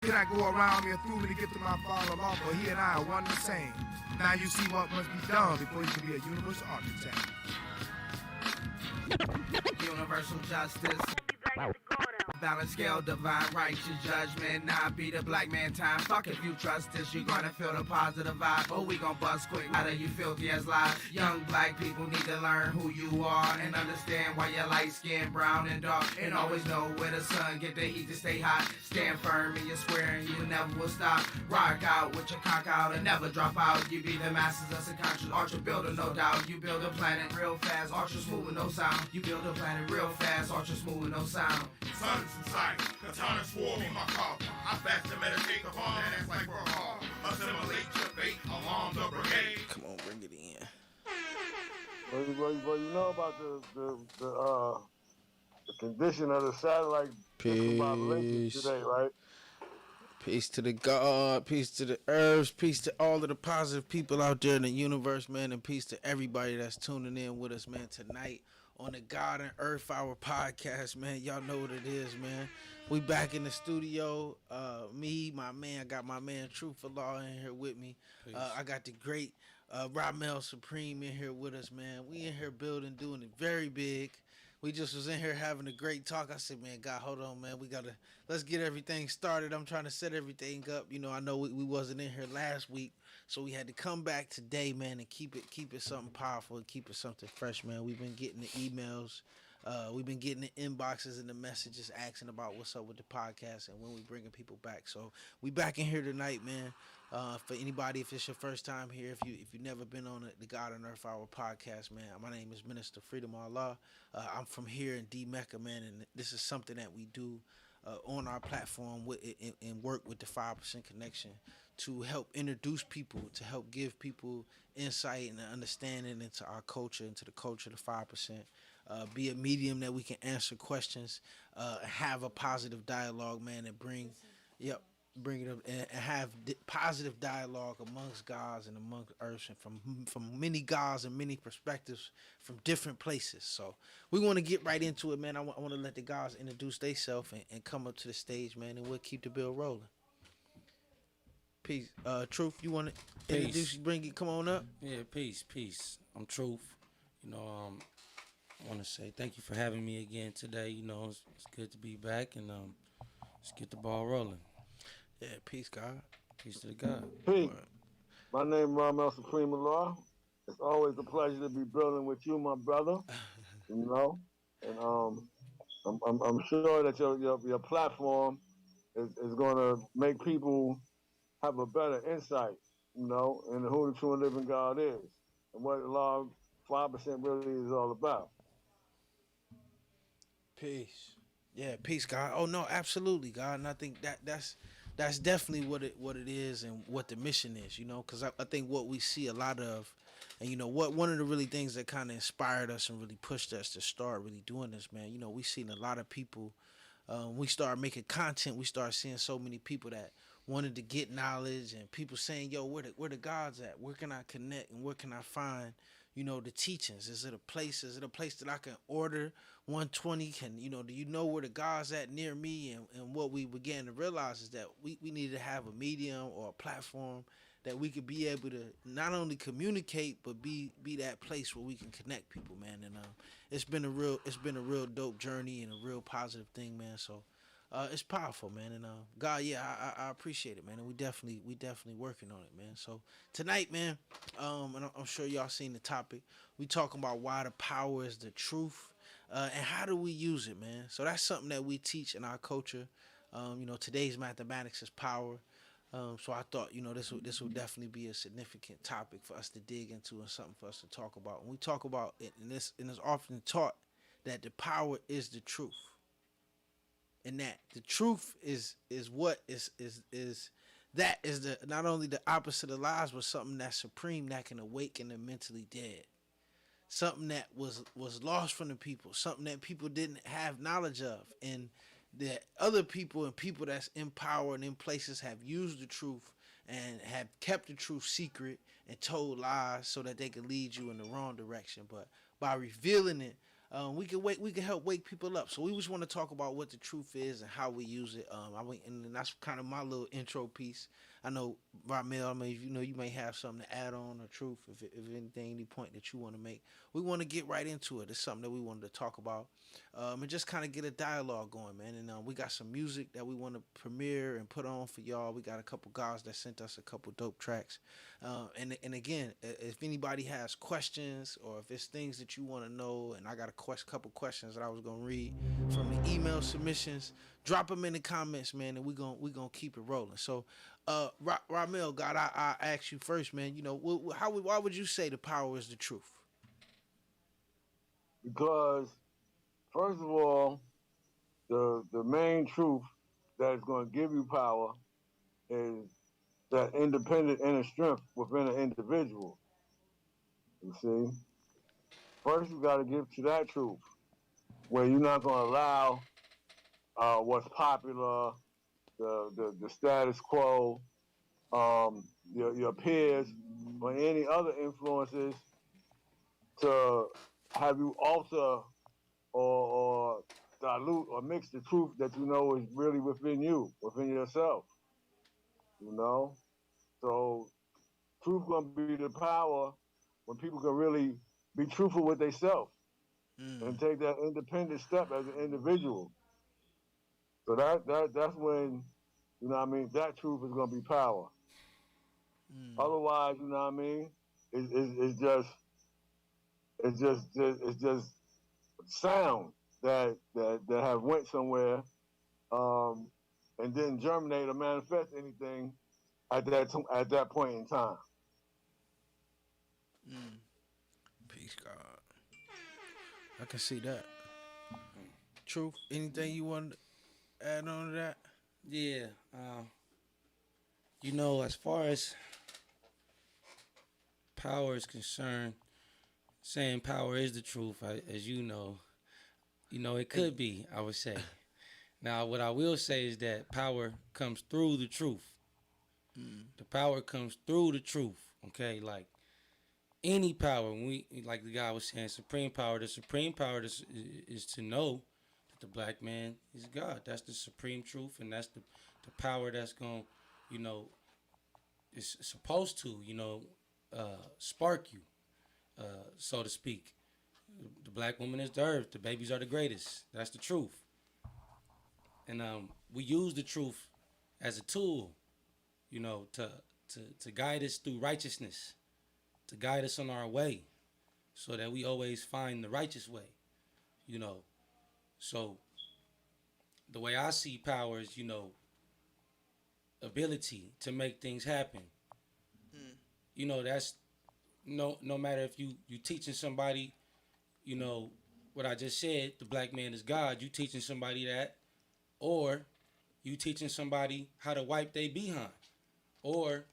Did I go around me through me to get to my father law, but he and I are one and the same. Now you see what must be done before you can be a universal architect. Universal justice. Balance scale, divine righteous judgment. Not be the black man time. Fuck if you trust this, you gonna feel the positive vibe. Oh, we gon' bust quick. How do you filthy as lies? Young black people need to learn who you are and understand why you're light skin, brown and dark. And always know where the sun get the heat to stay hot. Stand firm in your square and you never will stop. Rock out with your cock out and never drop out. You be the masters of subconscious ultra builder, no doubt. You build a planet real fast, ultra smooth with no sound. You build a planet real fast, ultra smooth with no sound. Sun's in sight, katana swore me my call. I fast to meditate upon that ass like we're hall. Assimilate your fate along the brigade. Come on, bring it in. Well, you know about the condition of the satellite Peace. today, right? Peace to the God, peace to the earth, peace to all of the positive people out there in the universe, man, and peace to everybody that's tuning in with us, man, tonight on the God and Earth Hour podcast, man. Y'all know what it is, man. We back in the studio. Me, my man, I got my man Truth for Law in here with me. I got the great Ramel Supreme in here with us, man. We in here building, doing it very big. We just was in here having a great talk. I said, man, God, hold on, man. Let's get everything started. I'm trying to set everything up. You know, I know we wasn't in here last week, so we had to come back today, man, and keep it something powerful and keep it something fresh, man. We've been getting the emails. We've been getting the inboxes and the messages asking about what's up with the podcast and when we bringing people back. So we back in here tonight, man. For anybody, if it's your first time here, if you've never been on the God and Earth Hour podcast, man, my name is Minister Freedom Allah. I'm from here in D Mecca, man, and this is something that we do on our platform and work with the 5% Connection to help introduce people, to help give people insight and understanding into our culture, into the culture of the 5%. Be a medium that we can answer questions, have a positive dialogue, man, and bring it up and have positive dialogue amongst gods and amongst earths and from many gods and many perspectives from different places. So we want to get right into it, man. I want to let the gods introduce themselves and come up to the stage, man, and we'll keep the bill rolling. Peace. Truth, you want to introduce, come on up? Yeah, peace. I'm Truth. You know, I want to say thank you for having me again today. You know, it's good to be back, and let's get the ball rolling. Yeah, peace, God. Peace to the God. Peace. My name is Ramel Supreme Law. It's always a pleasure to be building with you, my brother. You know, and I'm sure that your platform is going to make people have a better insight, you know, into who the true and living God is and what the law 5% really is all about. Peace. Yeah, peace, God. Oh no, absolutely, God. And I think that's definitely what it is and what the mission is, you know, because I think what we see a lot of, and you know what, one of the really things that kind of inspired us and really pushed us to start really doing this, man. You know, we seen a lot of people. We started making content. We started seeing so many people that wanted to get knowledge and people saying, "Yo, where the God's at? Where can I connect and where can I find, you know, the teachings? Is it a place that I can order 120? Do you know where the God's at near me?" And what we began to realize is that we needed to have a medium or a platform that we could be able to not only communicate but be that place where we can connect people, man. And it's been a real dope journey and a real positive thing, man. So it's powerful, man. And God, yeah, I appreciate it, man. And we definitely working on it, man. So tonight, man, and I'm sure y'all seen the topic. We talking about why the power is the truth, and how do we use it, man. So that's something that we teach in our culture. Today's mathematics is power. So I thought, this would definitely be a significant topic for us to dig into and something for us to talk about. When we talk about it, and it's often taught that the power is the truth. And that the truth is what is the not only the opposite of lies, but something that's supreme that can awaken the mentally dead. Something that was lost from the people, something that people didn't have knowledge of, and that other people and people that's in power and in places have used the truth and have kept the truth secret and told lies so that they could lead you in the wrong direction. But by revealing it, we can help wake people up. So we just want to talk about what the truth is and how we use it. And that's kind of my little intro piece. I know, Ramel, I mean, you may have something to add on or truth, if anything, any point that you want to make. We want to get right into it. It's something that we wanted to talk about, and just kind of get a dialogue going, man. And we got some music that we want to premiere and put on for y'all. We got a couple guys that sent us a couple dope tracks. And again, if anybody has questions or if it's things that you want to know, and I got a couple questions that I was gonna read from the email submissions, drop them in the comments, man, and we gonna keep it rolling. So, Ramel, God, I ask you first, man. Why would you say the power is the truth? Because first of all, the main truth that is going to give you power is that independent inner strength within an individual. You see, first you got to give to that truth where you're not going to allow what's popular, the status quo, your peers, or any other influences to have you alter or dilute or mix the truth that you know is really within you, within yourself. You know, so truth gonna be the power when people can really be truthful with themselves Mm, and take that independent step as an individual. So that's when, you know what I mean, that truth is gonna be power. mm, Otherwise, you know what I mean, it's just it's just sound that have went somewhere um, and didn't germinate or manifest anything at that point in time. mm. Peace, God. I can see that. Truth. Anything you want to add on to that? Yeah. As far as power is concerned, saying power is the truth, as it could be, I would say. Now, what I will say is that power comes through the truth. Mm, The power comes through the truth. Okay, like any power, like the guy was saying, supreme power. The supreme power is to know that the black man is God. That's the supreme truth, and that's the power that's going, you know, is supposed to, spark you, so to speak. The black woman is the earth. The babies are the greatest. That's the truth. And we use the truth as a tool, to guide us through righteousness, to guide us on our way, so that we always find the righteous way, you know. So the way I see power is, ability to make things happen. mm, That's no matter if you teaching somebody, you know, what I just said, the black man is God. You teaching somebody that, or you teaching somebody how to wipe their behind, or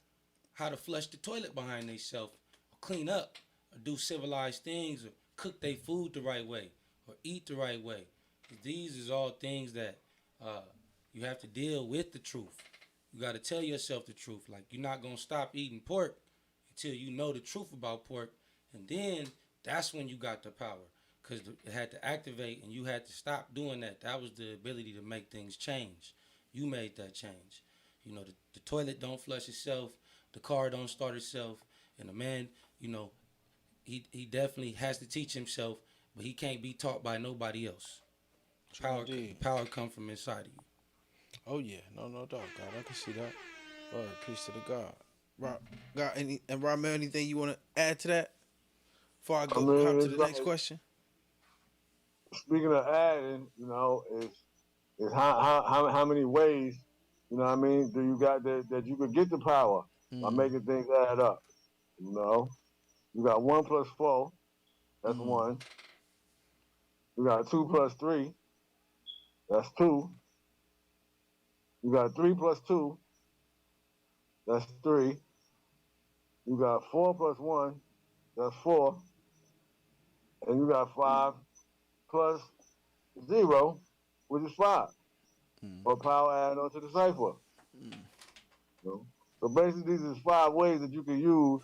how to flush the toilet behind themselves, or clean up, or do civilized things, or cook their food the right way, or eat the right way. These is all things that uh, you have to deal with the truth. You got to tell yourself the truth. Like, you're not going to stop eating pork until you know the truth about pork. And then that's when you got the power. Because it had to activate and you had to stop doing that. That was the ability to make things change. You made that change. The toilet don't flush itself. The car don't start itself. And a man, he definitely has to teach himself, but he can't be taught by nobody else. The power come from inside of you. Oh yeah, no doubt, God. I can see that. Lord, peace to the God. God, Ramel, anything you want to add to that before I I go mean, hop to it's the like, next question? speaking of adding, is how many ways, you know what I mean, do you got that you could get the power by Mm, making things add up? You know, you got 1 plus 4, that's mm, 1. You got 2 plus 3, that's 2. You got 3 plus 2, that's 3. You got 4 plus 1, that's 4. And you got 5 plus 0, which is 5. mm, Or power added onto the cipher. mm, You know? So basically, these are 5 ways that you can use,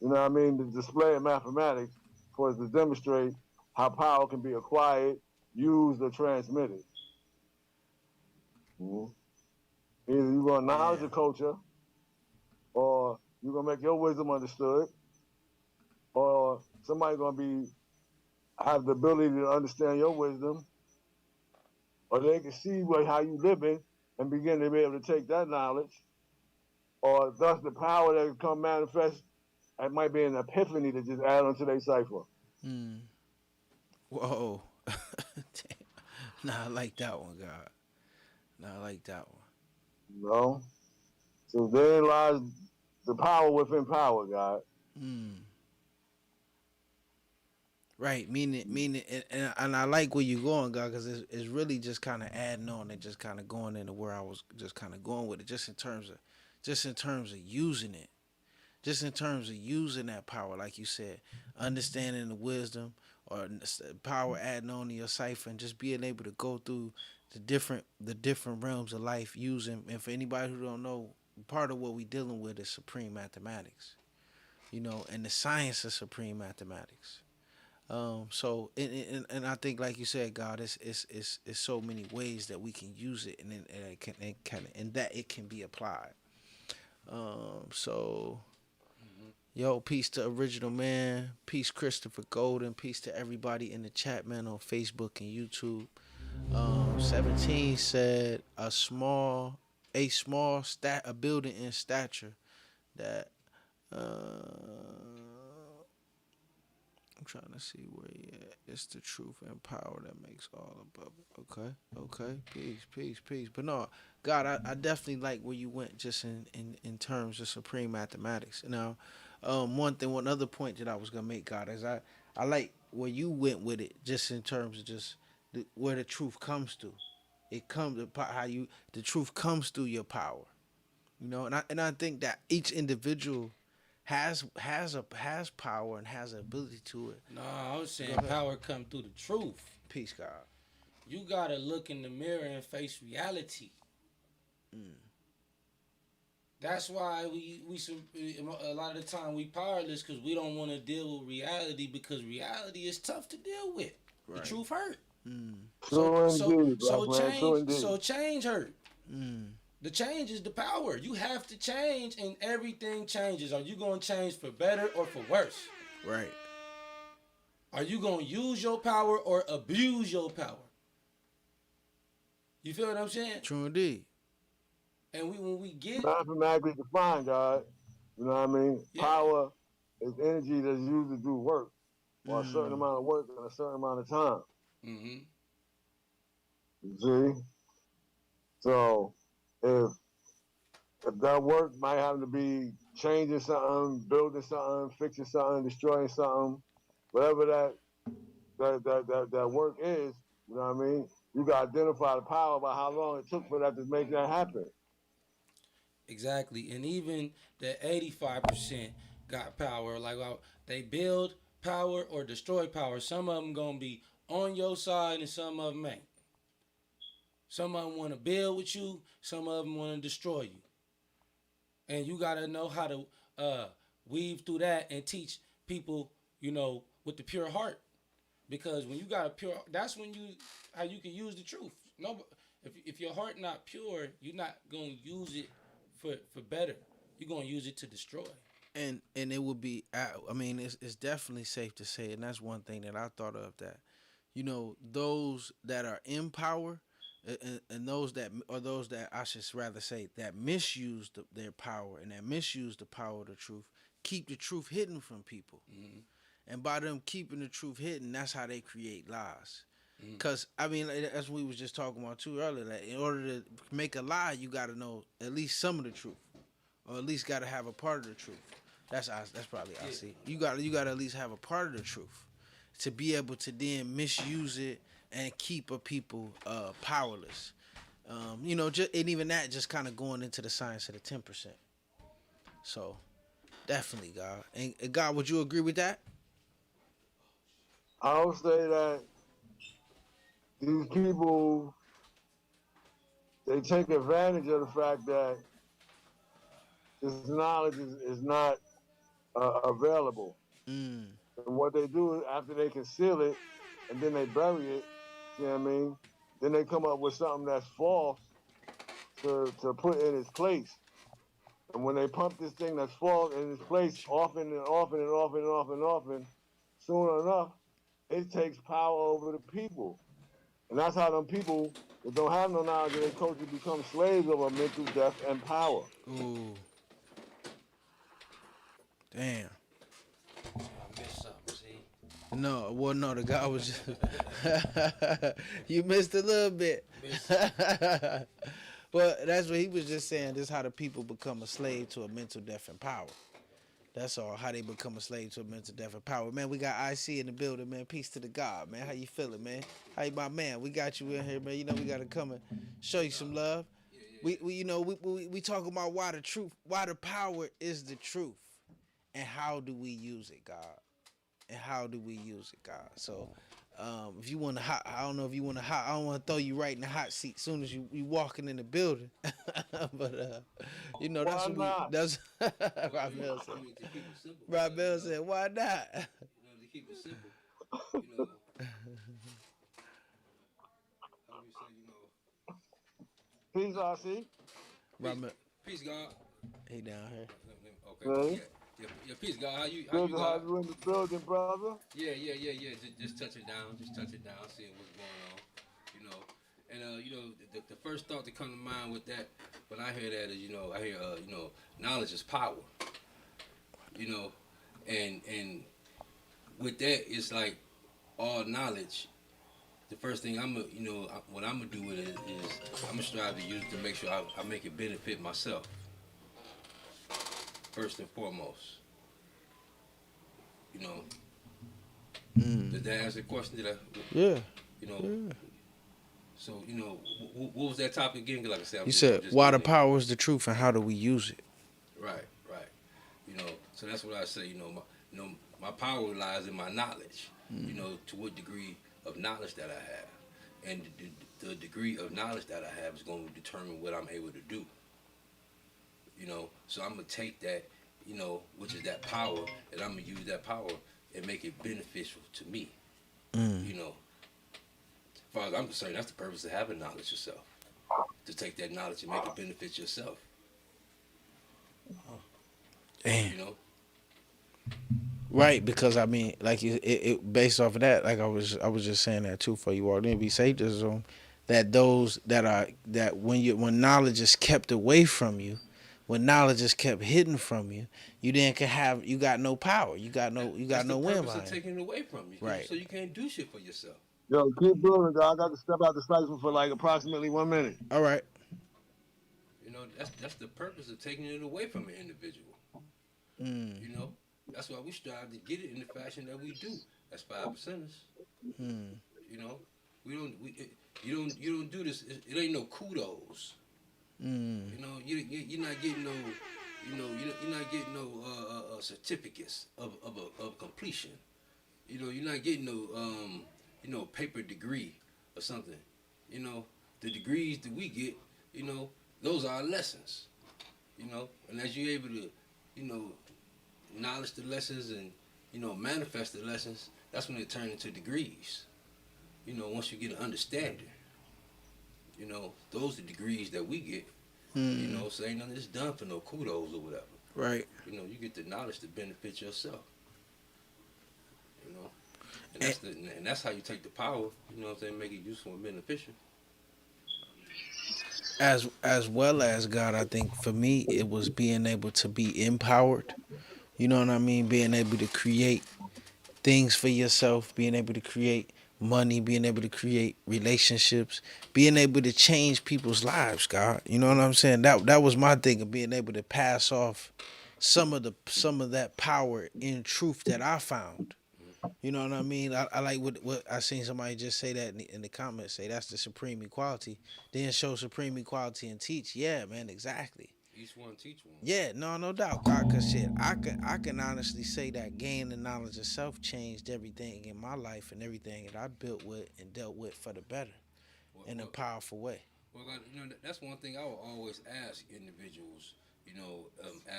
you know what I mean, to display in mathematics for us to demonstrate how power can be acquired, used, or transmitted. Mhm. Either you're going to acknowledge Yeah. the culture, or you're going to make your wisdom understood, or somebody's going to be have the ability to understand your wisdom, or they can see how you living and begin to be able to take that knowledge, or thus the power that can come manifest. It might be an epiphany to just add onto their cipher. Mm. Whoa. Damn. Nah, I like that one, God. Nah, I like that one. You know? So therein lies the power within power, God. Mm. Right, meaning, and I like where you're going, God, because it's really just kind of adding on and just kind of going into where I was just kind of going with it, just in terms of using it, just in terms of using that power, like you said, understanding the wisdom or power adding on to your cipher, and just being able to go through the different realms of life using. And for anybody who don't know, part of what we dealing with is supreme mathematics, and the science of supreme mathematics. So and I think, like you said, God, it's so many ways that we can use it, and that it can be applied. So yo, peace to original man, peace Christopher Golden, peace to everybody in the chat, man, on Facebook and YouTube. 17 said a building in stature that I'm trying to see where he at. It's the truth and power that makes all above it. Okay. Peace. But no, God, I definitely like where you went just in terms of supreme mathematics. Now, one other point that I was gonna make, God, is I like where you went with it, just in terms of just where the truth comes to. It comes to how the truth comes through your power. And I think that each individual has power and has ability to it. No, I was Go saying ahead. power come through the truth. Peace, God. You gotta look in the mirror and face reality. Mm. That's why a lot of the time we powerless because we don't want to deal with reality because reality is tough to deal with. The Right. truth hurt. Mm. True indeed, black man. True indeed. So change hurt. Mm. The change is the power. You have to change, and everything changes. Are you gonna change for better or for worse? Right. Are you gonna use your power or abuse your power? You feel what I'm saying? True indeed. And when we get Mathematically defined, God. You know what I mean? yeah, Power is energy that's used to do work, or a certain Mm. amount of work in a certain amount of time. mm-hmm. You see? So if that work might have to be changing something, building something, fixing something, destroying something, whatever that work is, you know what I mean? You got to identify the power by how long it took for that to make that happen. Exactly, and even the 85% got power. Like they build power or destroy power. Some of them gonna be on your side, and some of them ain't. Some of them want to build with you. Some of them want to destroy you. And you gotta know how to weave through that and teach people, with the pure heart. Because when you got a pure, that's when how you can use the truth. No, if your heart not pure, you're not gonna use it for better. You're gonna use it to destroy. And it would be, I mean, it's definitely safe to say, and that's one thing that I thought of, that those that are in power, and those that I should rather say that misuse their power and that misuse the power of the truth, keep the truth hidden from people. Mm-hmm. And by them keeping the truth hidden, that's how they create lies. Mm-hmm. Cause I mean, as we was just talking about too earlier, like in order to make a lie, you got to know at least some of the truth, or at least got to have a part of the truth. That's probably I see. You got to at least have a part of the truth to be able to then misuse it and keep a people powerless. And even that just kind of going into the science of the 10%. So definitely, God. And God, would you agree with that? I would say that these people, they take advantage of the fact that this knowledge is not available. Mm. And what they do after they conceal it, and then they bury it. You know what I mean? Then they come up with something that's false to put in its place. And when they pump this thing that's false in its place often and often and often and often and often, soon enough, it takes power over the people. And that's how them people that don't have no knowledge of their culture become slaves of a mental death and power. Ooh, damn. I missed something. See. No, well, no, the guy was just. You missed a little bit. Well, that's what he was just saying. This is how the people become a slave to a mental death and power. That's all. How they become a slave to a mental death and power. Man, we got IC in the building, man. Peace to the God, man. How you feeling, man? How you, my man? We got you in here, man. You know we gotta come and show you some love. We you know we talk about why the power is the truth, and how do we use it, God? And how do we use it, God? So, if you want to hot, I don't know if you want to hot. I don't want to throw you right in the hot seat as soon as you walking in the building. But you know that's Why what we. not? That's Rafael said. I mean, to keep it simple. Rafael said, "Why not?" You know, to keep it simple. You know, how we say, you know, Peace, RC. Rafael, peace, God. he down here. Okay. Hey. Yeah, peace, God. How you, Good to God? have you in the building, brother. Yeah. Just touch it down. Just touch it down. Seeing what's going on. You know, and you know, the first thought that come to mind with that, when I hear that is, you know, I hear, you know, knowledge is power. You know, and with that, it's like all knowledge. The first thing what I'm gonna do with it is I'm gonna strive to use it to make sure I make it benefit myself. First and foremost. You know, did that answer the question? Did I? Yeah. You know. Yeah. So you know, what was that topic again? Like I said, You said, "Why the power is the truth, and how do we use it?" Right. You know, so that's what I say. My power lies in my knowledge. You know, to what degree of knowledge that I have, and the degree of knowledge that I have is going to determine what I'm able to do. You know, so I'm gonna take that, you know, which is that power, and I'm gonna use that power and make it beneficial to me. You know, as far as I'm concerned, that's the purpose of having knowledge yourself. To take that knowledge and make it benefit yourself. Damn. You know. Right, because I mean, like it based off of that, like I was just saying that too for you walked in. Be safe to assume that those that when knowledge is kept away from you, when knowledge is kept hidden from you, you got no power. You got no wind That's the purpose behind of you. taking it away from you. Right. So you can't do shit for yourself. Yo, keep building, dog. I got to step out the station for like approximately 1 minute. All right. You know, that's the purpose of taking it away from an individual. You know, that's why we strive to get it in the fashion that we do. That's 5%ers. You know, you don't do this. It ain't no kudos. You know, you're not getting no, you're not getting no certificates of completion. You know, you're not getting no paper degree or something. You know, the degrees that we get, you know, those are our lessons. You know, and as you're able to, you know, knowledge the lessons and, you know, manifest the lessons, that's when it turns into degrees. You know, once you get an understanding, you know, those are degrees that we get. You know, so ain't nothing that's done for no kudos or whatever. Right. You know, you get the knowledge to benefit yourself. You know, and that's how you take the power. You know what I'm saying? Make it useful and beneficial. As well as God, I think for me it was being able to be empowered. You know what I mean? Being able to create things for yourself, being able to create money, being able to create relationships, being able to change people's lives, God. You know what I'm saying? That was my thing of being able to pass off some of that power in truth that I found. You know what I mean? I like what I seen somebody just say that in the comments, say that's the supreme equality. Then show supreme equality and teach. Yeah, man, exactly. Each one teach one. Yeah, no doubt, God. Cause shit, I can honestly say that gaining the knowledge of self changed everything in my life and everything that I built with and dealt with for the better, in a powerful way. Well, you know, that's one thing I will always ask individuals. You know,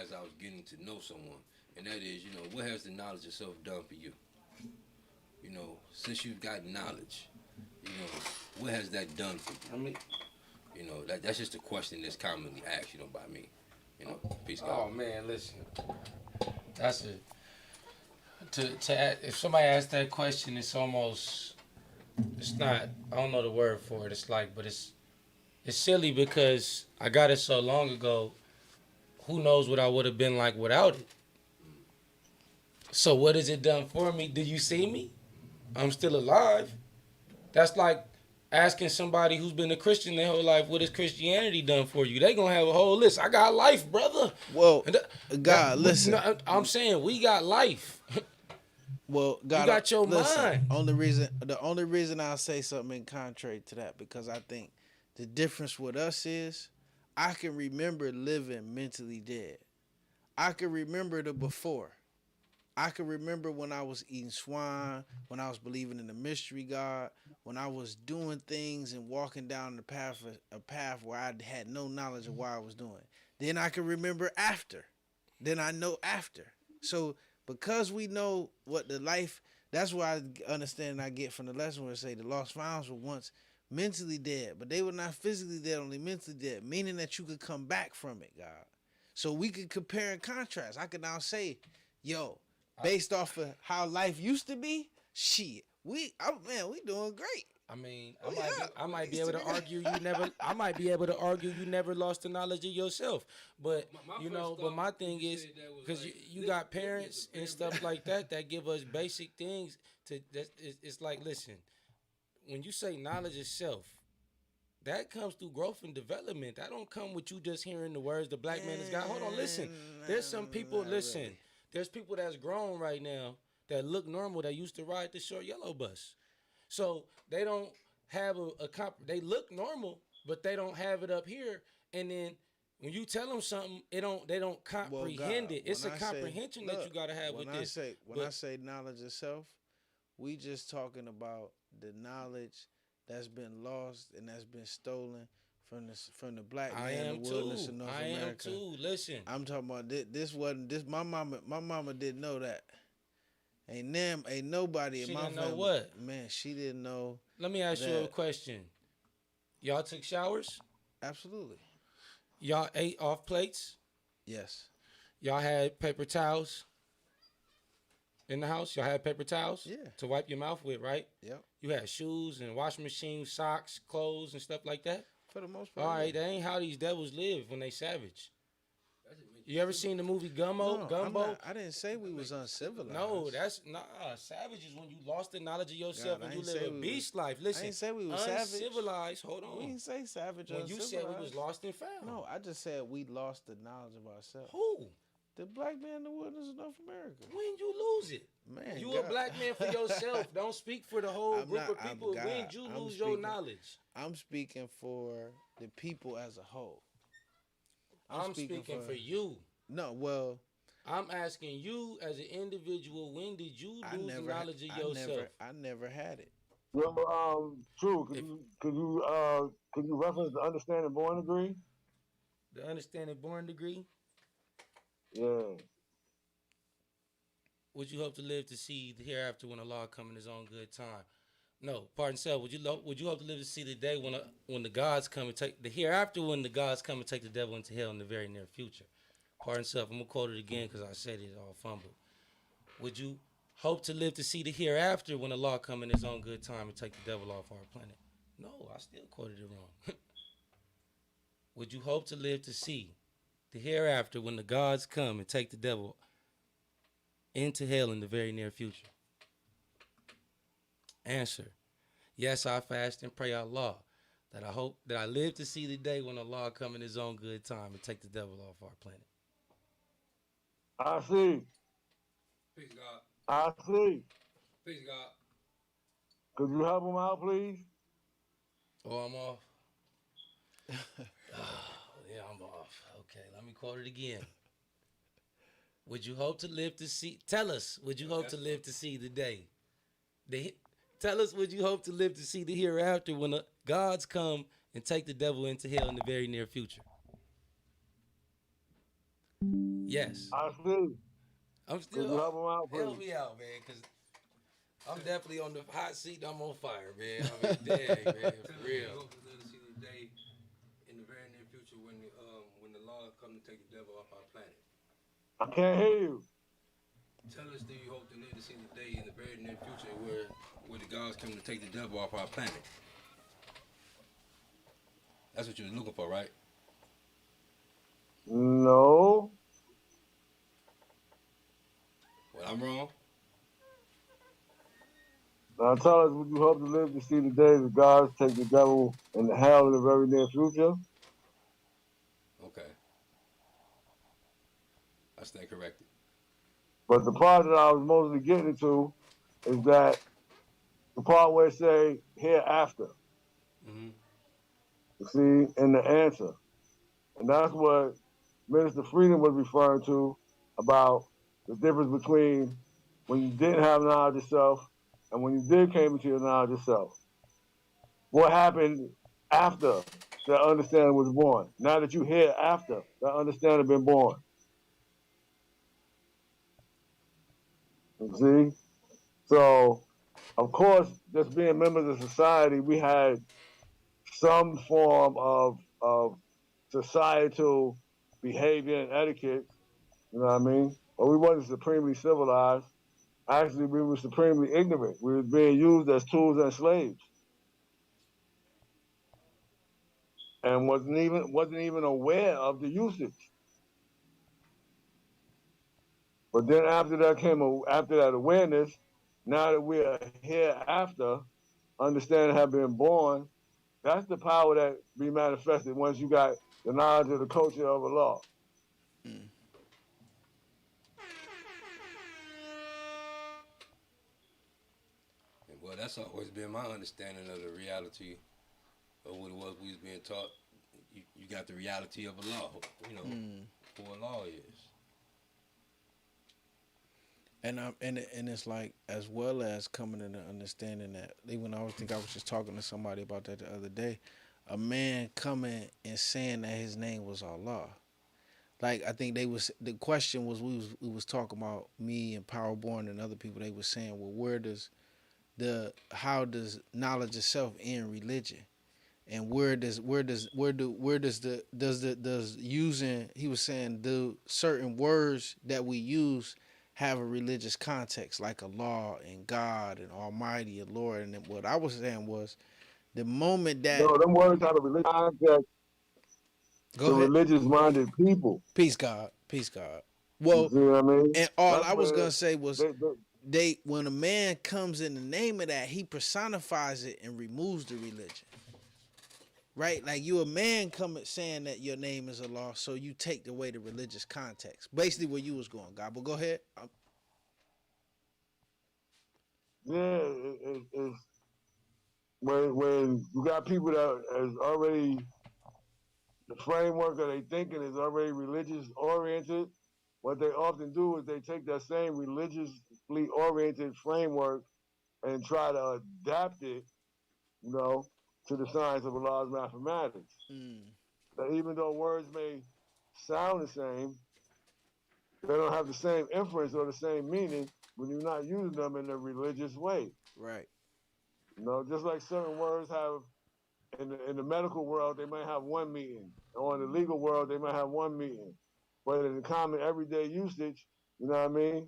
as I was getting to know someone, and that is, you know, what has the knowledge of self done for you? since you've got knowledge, what has that done for you? I mean, That's just a question that's commonly asked, by me. Peace, oh God. man, listen, that's a if somebody asks that question, it's almost, it's not, I don't know the word for it. It's like, but it's silly because I got it so long ago. Who knows what I would have been like without it? So what has it done for me? Do you see me? I'm still alive. That's like asking somebody who's been a Christian their whole life, what has Christianity done for you? They gonna have a whole list. I got life, brother. Well, God, listen. No, I'm saying we got life. Well, God, You got your listen, mind. The only reason I'll say something in contrary to that, because I think the difference with us is I can remember living mentally dead. I can remember the before. I can remember when I was eating swine, when I was believing in the mystery God, when I was doing things and walking down a path where I had no knowledge of what I was doing. Then I can remember after. Then I know after. So because we know what the life, that's why I understand and I get from the lesson where it say the lost founds were once mentally dead, but they were not physically dead, only mentally dead, meaning that you could come back from it, God. So we could compare and contrast. I could now say, yo, based off of how life used to be, shit, we doing great. I mean, Oh, I might be used able to to be argue you never. I might be able to argue you never lost the knowledge of yourself. But but my thing is because you got parents and stuff like that give us basic things to. It's like, listen, when you say knowledge of self, that comes through growth and development. That don't come with you just hearing the words the black man has got. Hold on, listen. There's some people. Listen, really. there's people that's grown right now that look normal that used to ride the short yellow bus. So they don't have they look normal, but they don't have it up here. And then when you tell them something, they don't comprehend God, it. It's a when I say- comprehension that look, you gotta have with this. When I say knowledge of self, we just talking about the knowledge that's been lost and that's been stolen from the black I man am in the wilderness too. of North I America. am too. Listen, I'm talking about this wasn't this. My mama didn't know that. Ain't nobody she in my didn't family. know what. Man, she didn't know. Let me ask you a that- question. Y'all took showers? Absolutely. Y'all ate off plates? Yes. Y'all had paper towels in the house? Y'all had paper towels? Yeah. To wipe your mouth with, right? Yep. You had shoes and washing machine, socks, clothes, and stuff like that? For the most part. All right, yeah. that ain't how these devils live when they savage. You ever seen the movie Gumbo? No, Gumbo? I didn't say we was uncivilized. No, that's not savage is when you lost the knowledge of yourself God, I and you ain't live say a we beast life. Listen, I ain't say we was savage. uncivilized. Hold on. We didn't say savage. When you said we was uncivilized. lost and found. No, I just said we lost the knowledge of ourselves. Who? The black man in the wilderness of North America. When you lose it? Man, You God. a black man for yourself. Don't speak for the whole I'm group not- of I'm people. God. When you I'm lose your speaking- knowledge? I'm speaking for the people as a whole. I'm speaking for you. No, well, I'm asking you as an individual, when did you lose the knowledge of yourself? I never had it. Well, True. Could you reference the understanding born degree? The understanding born degree? Yeah. Would you hope to live to see the hereafter when Allah come in His own good time? No, pardon self. Would you hope to live to see the day when the gods come and take the hereafter when the gods come and take the devil into hell in the very near future? Pardon self. I'm gonna quote it again because I said it all fumbled. Would you hope to live to see the hereafter when Allah come in His own good time and take the devil off our planet? No, I still quoted it wrong. Would you hope to live to see the hereafter when the gods come and take the devil into hell in the very near future? Answer: yes, I fast and pray Allah that I hope that I live to see the day when Allah come in His own good time and take the devil off our planet. I see. Peace, God. I see. Peace, God. Could you help him out, please? Oh, I'm off. Yeah, I'm off. Okay, let me quote it again. Would you hope to live to see? Tell us. Would you hope to live to see the day? Tell us. Would you hope to live to see the hereafter when the gods come and take the devil into hell in the very near future? Yes. I see. I'm Could still. you help him out, please? Help me out, man, because I'm definitely on the hot seat. I'm on fire, man. I mean, dang, man, for real. We hope to live to see the day in the very near future when the law come to take the devil off our planet. I can't hear you. Tell us, do you hope to live to see the day in the very near future where the gods come to take the devil off our planet? That's what you was looking for, right? No. Well, I'm wrong. Now tell us, would you hope to live to see the day that God take the devil and the hell in the very near future? Okay, I stand corrected. But the part that I was mostly getting to is that the part where it say hereafter, Mm-hmm. you see, in the answer. And that's what Minister Freedom was referring to about the difference between when you didn't have knowledge of self and when you did came into your knowledge of self. What happened after that understanding was born? Now that you here after that understanding been born. You see? So of course, just being members of society, we had some form of societal behavior and etiquette, you know what I mean? But we wasn't supremely civilized. Actually, we were supremely ignorant. We were being used as tools and slaves, and wasn't even aware of the usage. But then after that awareness, now that we are here after, understanding have been born, that's the power that be manifested once you got the knowledge of the culture of Allah. Mm. And well, that's always been my understanding of the reality of what it was we was being taught. You got the reality of a law, you know, Mm. who a law is. And it's like, as well as coming into understanding that, even I think I was just talking to somebody about that the other day, a man coming and saying that his name was Allah. Like, I think the question was, we was talking about, me and Powerborn and other people, they were saying, well, how does knowledge itself end religion? And does using, he was saying, do certain words that we use have a religious context, like Allah and God and Almighty and Lord? And then what I was saying was, the moment that, No, them words have a religious context go to ahead, religious minded people. peace God. You Well, see what I mean? and all That's I was where gonna say was, they when a man comes in the name of that, he personifies it and removes the religion. Right? Like, you a man coming saying that your name is Allah, so you take away the religious context. Basically where you was going, God. But go ahead. yeah, it's when you got people that is already the framework of their thinking is already religious oriented. What they often do is they take that same religiously oriented framework and try to adapt it, you know, to the science of Allah's mathematics. Mm, That even though words may sound the same, they don't have the same inference or the same meaning when you're not using them in a religious way. right. You know, just like certain words have in the medical world, they might have one meaning, or in the legal world, they might have one meaning. But in the common everyday usage, you know what I mean?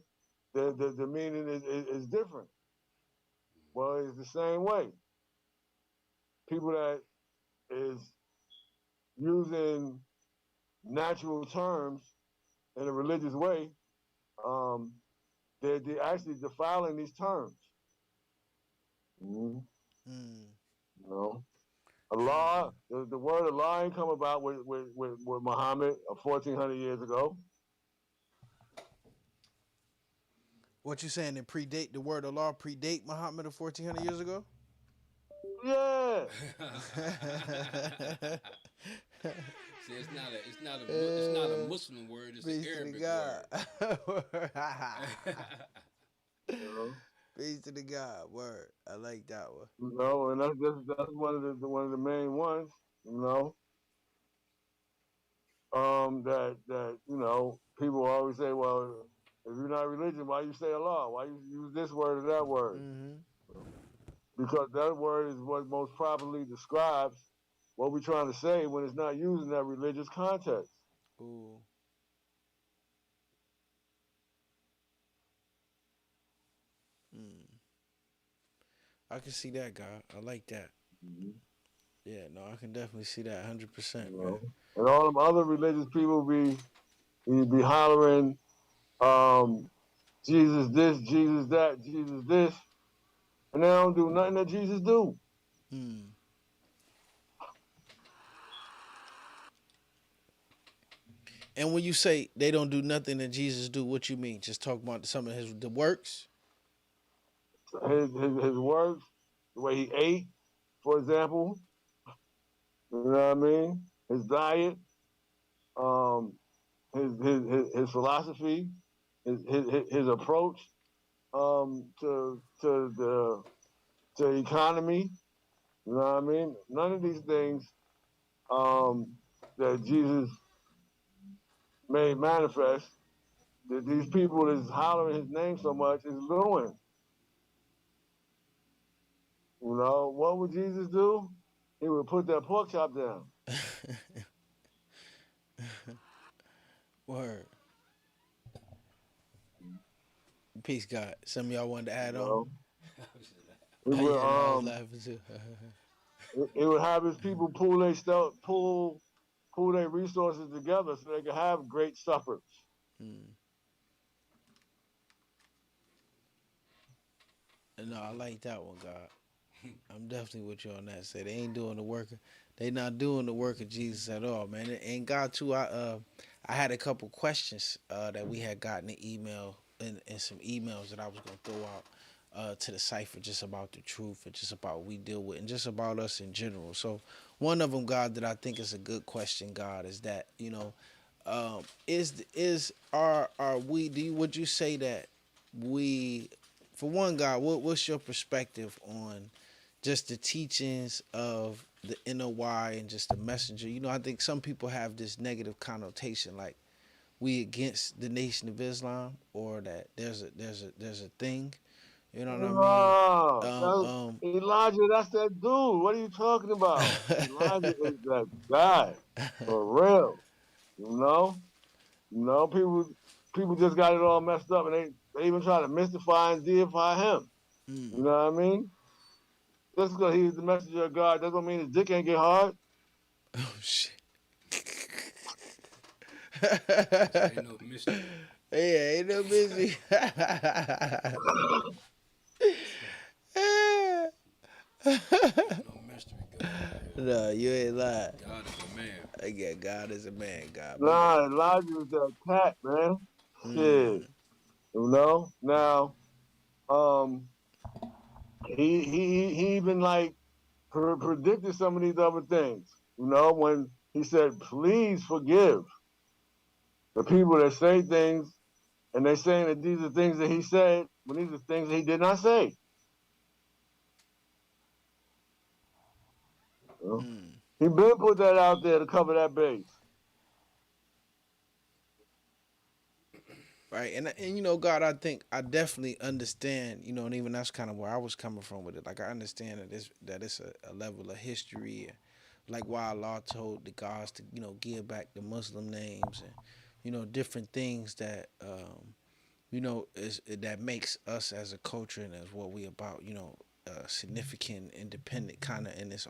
The meaning is different. Well, it's the same way. People that is using natural terms in a religious way, um, they're actually defiling these terms. Mm-hmm. Mm, You know, Allah, the word Allah ain't come about with Muhammad 1,400 years ago. what you saying? It predate, the word Allah predate Muhammad of 1400 years ago? Yeah. See, it's not a Muslim word. It's an Peace to the Arabic God. word. You know, Peace to the God. Word. I like that one. and that's one of the main ones. You know, that people always say, well, If you're not religion, why you say Allah? Why you use this word or that word? Mm-hmm. Because that word is what most properly describes what we're trying to say when it's not used in that religious context. Ooh. Mm. I can see that, God. I like that. Mhm. Yeah, no, I can definitely see that 100%, You man. know, and all them other religious people be hollering, um, Jesus this, Jesus that, Jesus this, and they don't do nothing that Jesus do. Mm. And when you say they don't do nothing that Jesus do, what you mean? Just talk about some of his the works? His works, the way he ate, for example, you know what I mean? His diet, um, his philosophy, his approach to the economy. You know what I mean? None of these things that Jesus made manifest that these people is hollering his name so much is doing. You know, what would Jesus do? He would put that pork chop down. Word. Peace, God. Some of y'all wanted to You add on? know, he would Yeah, no, I was laughing too. he would have his people pull their stuff, pull their resources together so they could have great suppers. Mm. No, I like that one, God. I'm definitely with you on that. Say they ain't doing the work. They not doing the work of Jesus at all, man. And God too. I had a couple questions that we had gotten an email and some emails that I was gonna throw out to the cipher just about the truth and just about what we deal with and just about us in general. So one of them, God, that I think is a good question, God, is that is are we? Would you say that we, for one, God, what's your perspective on just the teachings of the NOY and just the messenger? I think some people have this negative connotation, like we against the Nation of Islam, or that there's a thing. You know what I mean? No, Um, um, Elijah, that's that dude. What are you talking about? Elijah is that guy for real. You know, people just got it all messed up, and they even try to mystify and deify him. mm. You know what I mean? Just because he's the messenger of God, that don't mean his dick ain't get hard. Oh shit. So ain't no mystery. Yeah, ain't no busy. Ain't no mystery, God. No, you ain't lying. God is a man. Again, God is a man, God. But yeah. Nah, Elijah was that cat, man. Shit, Mm, you know. Now, um, he even like predicted some of these other things. You know, when he said, "Please forgive the people that say things," and they're saying that these are things that he said, when these are things that he did not say. You know? mm. He been put that out there to cover that base. Right, and God, I think I definitely understand, and even that's kind of where I was coming from with it. Like I understand that it's a level of history, like why Allah told the gods to give back the Muslim names and different things that is that makes us as a culture and as what we about, significant, independent, kind of in its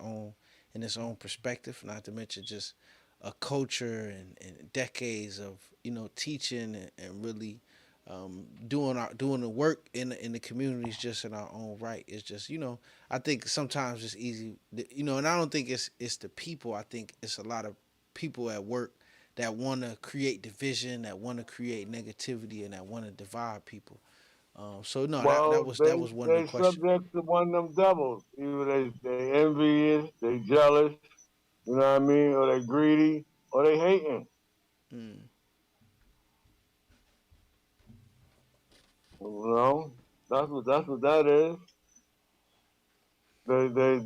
own perspective. Not to mention just a culture and decades of teaching and really doing the work in the communities just in our own right. It's just I think sometimes it's easy, and I don't think it's the people. I think it's a lot of people at work that want to create division, that want to create negativity, and that want to divide people. So no, that that Well, was they that was one of the they questions. subject to one of them devils. Either they envious, they jealous, you know what I mean, or they greedy, or they hating. Mm, You know, that's what that is. They they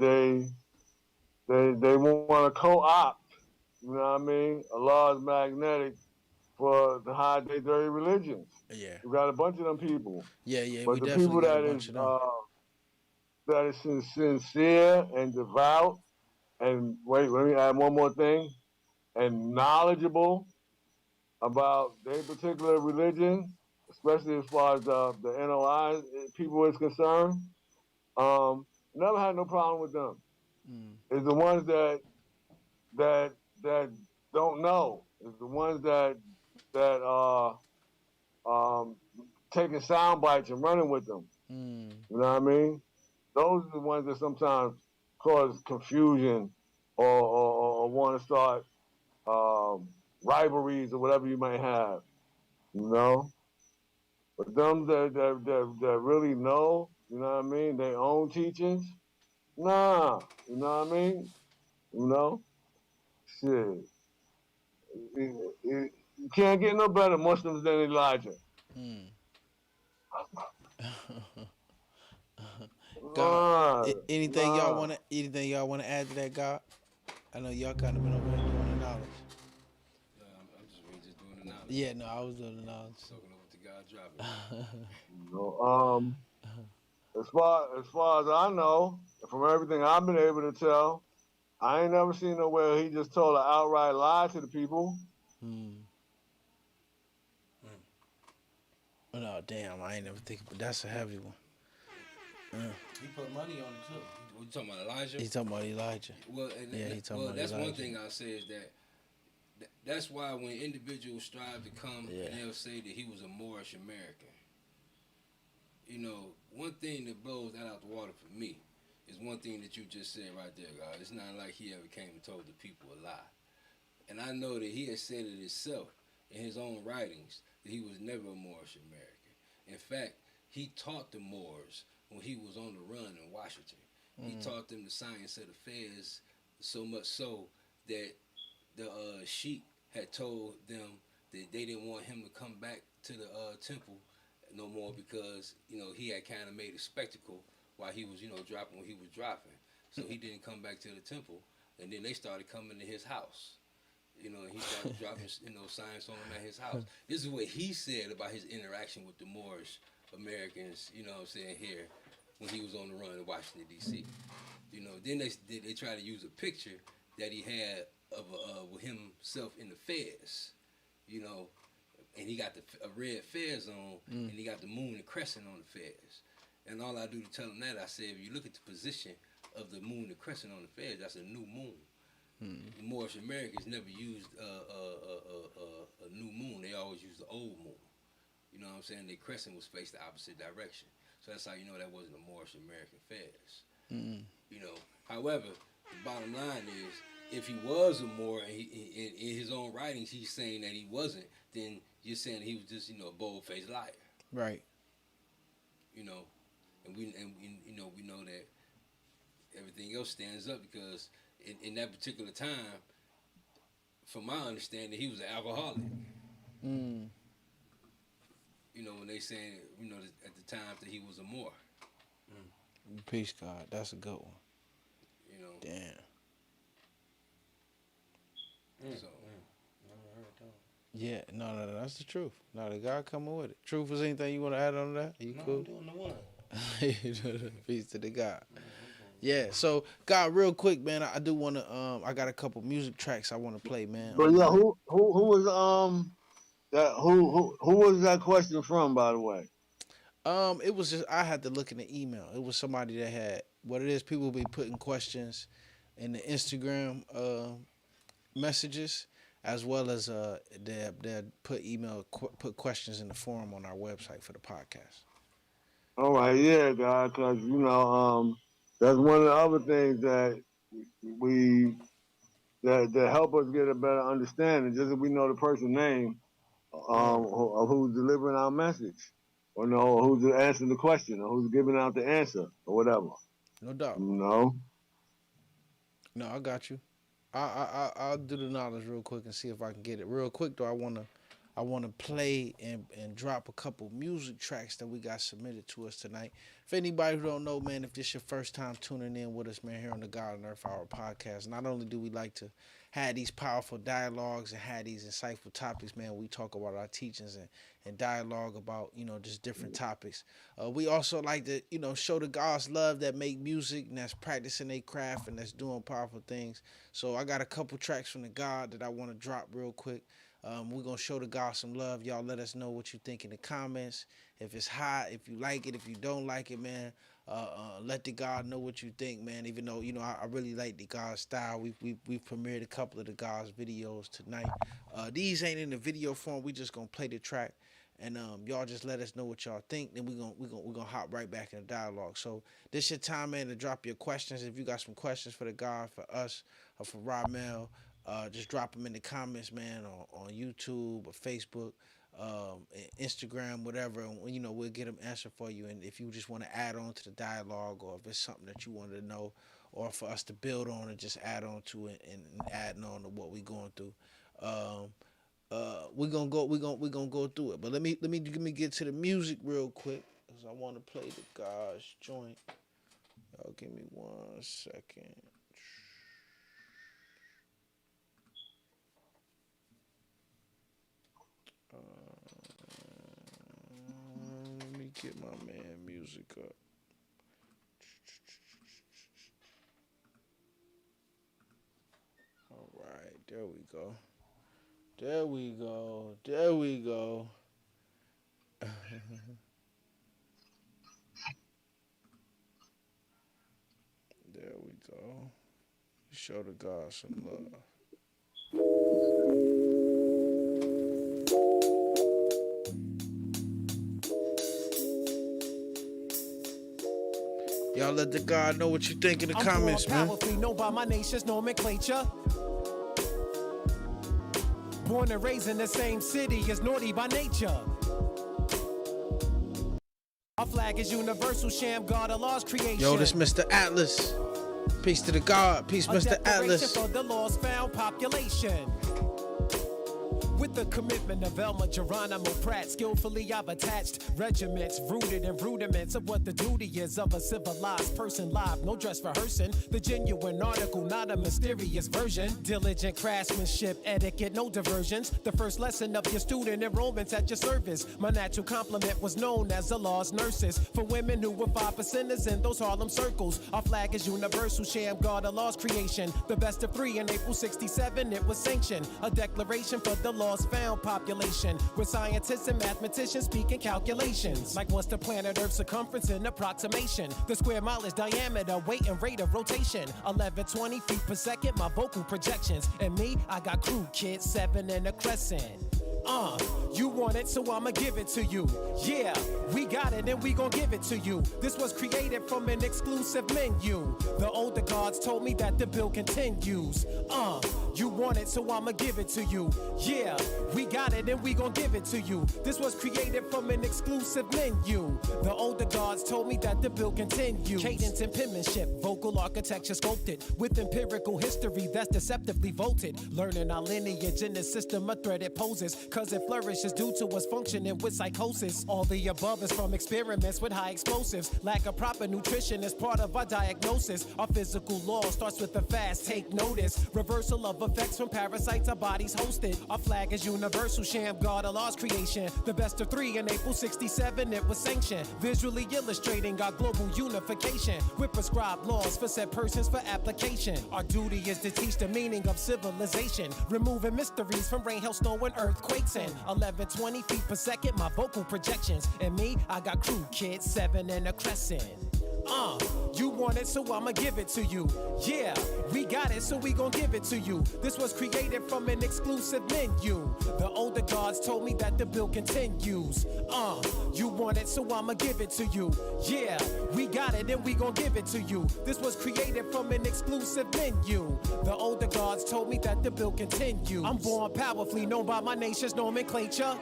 they they want to co-opt. You know what I mean? Allah is magnetic, for to hide their dirty religions. Yeah. You got a bunch of them people, Yeah, yeah, but we the definitely people got a bunch of them. that is sincere and devout, and wait, let me add one more thing, and knowledgeable about their particular religion, especially as far as the NOI people is concerned. Never had no problem with them. Mm. It's the ones that that don't know. It's the ones that are um, taking sound bites and running with them. Mm. You know what I mean? Those are the ones that sometimes cause confusion or want to start um, rivalries or whatever you might have. You know, but them that really know, you know what I mean, their own teachings, nah, you know what I mean? You know, shit, you can't get no better Muslims than Elijah. Mm. God, Nah, nah. anything y'all wanna add to that, God? I know y'all kind of been over here doing the knowledge. I'm just really just doing the knowledge. Yeah, no, I was doing the knowledge. Soaking over to God dropping. You know, as far as I know, from everything I've been able to tell, I ain't never seen nowhere he just told an outright lie to the people. Hmm. Oh, no, damn, I ain't never think, but that's a heavy one. He put money on it too. What you talking about, Elijah? He talking about Elijah. Well, Yeah, he talking about that's one Elijah. thing I'll say is that that's why when individuals strive to come Yeah. and they'll say that he was a Moorish American, you know, one thing that blows that out the water for me is one thing that you just said right there, God. It's not like he ever came and told the people a lie. And I know that he has said it himself in his own writings that he was never a Moorish American. In fact, he taught the Moors when he was on the run in Washington. He taught them the science of affairs so much so that the sheik had told them that they didn't want him to come back to the temple no more because he had kind of made a spectacle while he was dropping what he was dropping. So he didn't come back to the temple, and then they started coming to his house. And he started dropping science on him at his house. This is what he said about his interaction with the Moorish Americans. Here when he was on the run in Washington D.C. Then they try to use a picture that he had of with himself in the fez, and he got a red fez on, and he got the moon and crescent on the fez. And all I do to tell him that, I said, if you look at the position of the moon and crescent on the fez, that's a new moon. The Moorish Americans never used a new moon; they always used the old moon. You know what I'm saying? The crescent was faced the opposite direction, so that's how you know that wasn't a Moorish American fez. However, the bottom line is, if he was a Moor, and in his own writings he's saying that he wasn't, then you're saying he was just a bold-faced liar. Right. And we know that everything else stands up because in that particular time, from my understanding, he was an alcoholic. Mm. When they saying at the time that he was a Moor. Peace, God. That's a good one. Damn. So. Yeah, no, that's the truth. No, the God coming with it. Truth, is anything you want to add on that? Are you cool? I'm doing the one. Peace to the God. Yeah, so God, real quick, man, I do want to. I got a couple music tracks I want to play, man. But yeah, who was that who was that question from, by the way? It was just I had to look in the email. It was somebody that had what it is. People be putting questions in the Instagram messages, as well as they put put questions in the forum on our website for the podcast. All right, yeah, guys, because that's one of the other things that we that help us get a better understanding. Just if we know the person's name, who's delivering our message, or know who's answering the question, or who's giving out the answer, or whatever. No doubt. No, I got you. I'll do the knowledge real quick and see if I can get it real quick. Though I wanna play and drop a couple music tracks that we got submitted to us tonight. For anybody who don't know, man, if this your first time tuning in with us, man, here on the God on Earth Hour podcast, not only do we like to had these powerful dialogues and had these insightful topics, man. We talk about our teachings and dialogue about, just different topics. We also like to, show the God's love that make music and that's practicing their craft and that's doing powerful things. So I got a couple tracks from the God that I want to drop real quick. We're going to show the God some love. Y'all let us know what you think in the comments. If it's hot, if you like it, if you don't like it, man, let the God know what you think, man. Even though, I really like the God style. We've premiered a couple of the God's videos tonight. These ain't in the video form. We just going to play the track. And y'all just let us know what y'all think. Then we're gonna hop right back in the dialogue. So this your time, man, to drop your questions. If you got some questions for the God, for us, or for Ramel, just drop them in the comments, man, on YouTube or Facebook, Instagram, whatever. And we'll get them answered for you. And if you just want to add on to the dialogue, or if it's something that you wanted to know, or for us to build on and just add on to it and adding on to what we're going through. We're gonna go through it. But let me get to the music real quick, because I want to play the God's joint. Y'all give me 1 second. Let me get my man music up. All right, there we go. There we go. There we go. There we go. Show the God some love. Y'all let the God know what you think in the comments, man. Powerfully known by my nation's nomenclature. Born and raised in the same city as naughty by nature. Our flag is universal, sham God, Allah's creation. Yo, this Mr. Atlas. Peace to the God. Peace, Mr. Atlas. For the lost found population. With the commitment of Elmer Geronimo Pratt, skillfully I've attached regiments rooted in rudiments of what the duty is of a civilized person live. No dress rehearsing, the genuine article, not a mysterious version. Diligent craftsmanship, etiquette, no diversions. The first lesson of your student enrollment's at your service. My natural complement was known as the law's nurses. For women who were 5%ers in those Harlem circles. Our flag is universal, sham God, a law's creation. The best of 3 in April 67, it was sanctioned. A declaration for the law found population, with scientists and mathematicians speaking calculations. Like what's the planet Earth's circumference in approximation? The square mileage diameter, weight and rate of rotation. 1120 feet per second, my vocal projections. And me, I got crew kids, 7 in a crescent. You want it, so I'ma give it to you. Yeah, we got it and we gon' give it to you. This was created from an exclusive menu. The older gods told me that the bill continues. You want it, so I'ma give it to you. Yeah, we got it and we gon' give it to you. This was created from an exclusive menu. The older gods told me that the bill continues. Cadence and penmanship, vocal architecture sculpted with empirical history that's deceptively volted. Learning our lineage in the system of threaded poses, cause it flourishes due to us functioning with psychosis. All the above is from experiments with high explosives. Lack of proper nutrition is part of our diagnosis. Our physical law starts with a fast take notice. Reversal of effects from parasites our bodies hosted. Our flag is universal, sham God, Allah's creation. The best of 3 in April 67, it was sanctioned. Visually illustrating our global unification with prescribed laws for said persons for application. Our duty is to teach the meaning of civilization, removing mysteries from rain, hail, snow, and earthquakes. And 1120 feet per second, my vocal projections. And me, I got crew kids, 7 in a crescent. You want it, so I'ma give it to you. Yeah, we got it, so we gon' give it to you. This was created from an exclusive menu. The older gods told me that the bill continues. You want it, so I'ma give it to you. Yeah, we got it, and we gon' give it to you. This was created from an exclusive menu. The older gods told me that the bill continues. I'm born powerfully, known by my nation's nomenclature.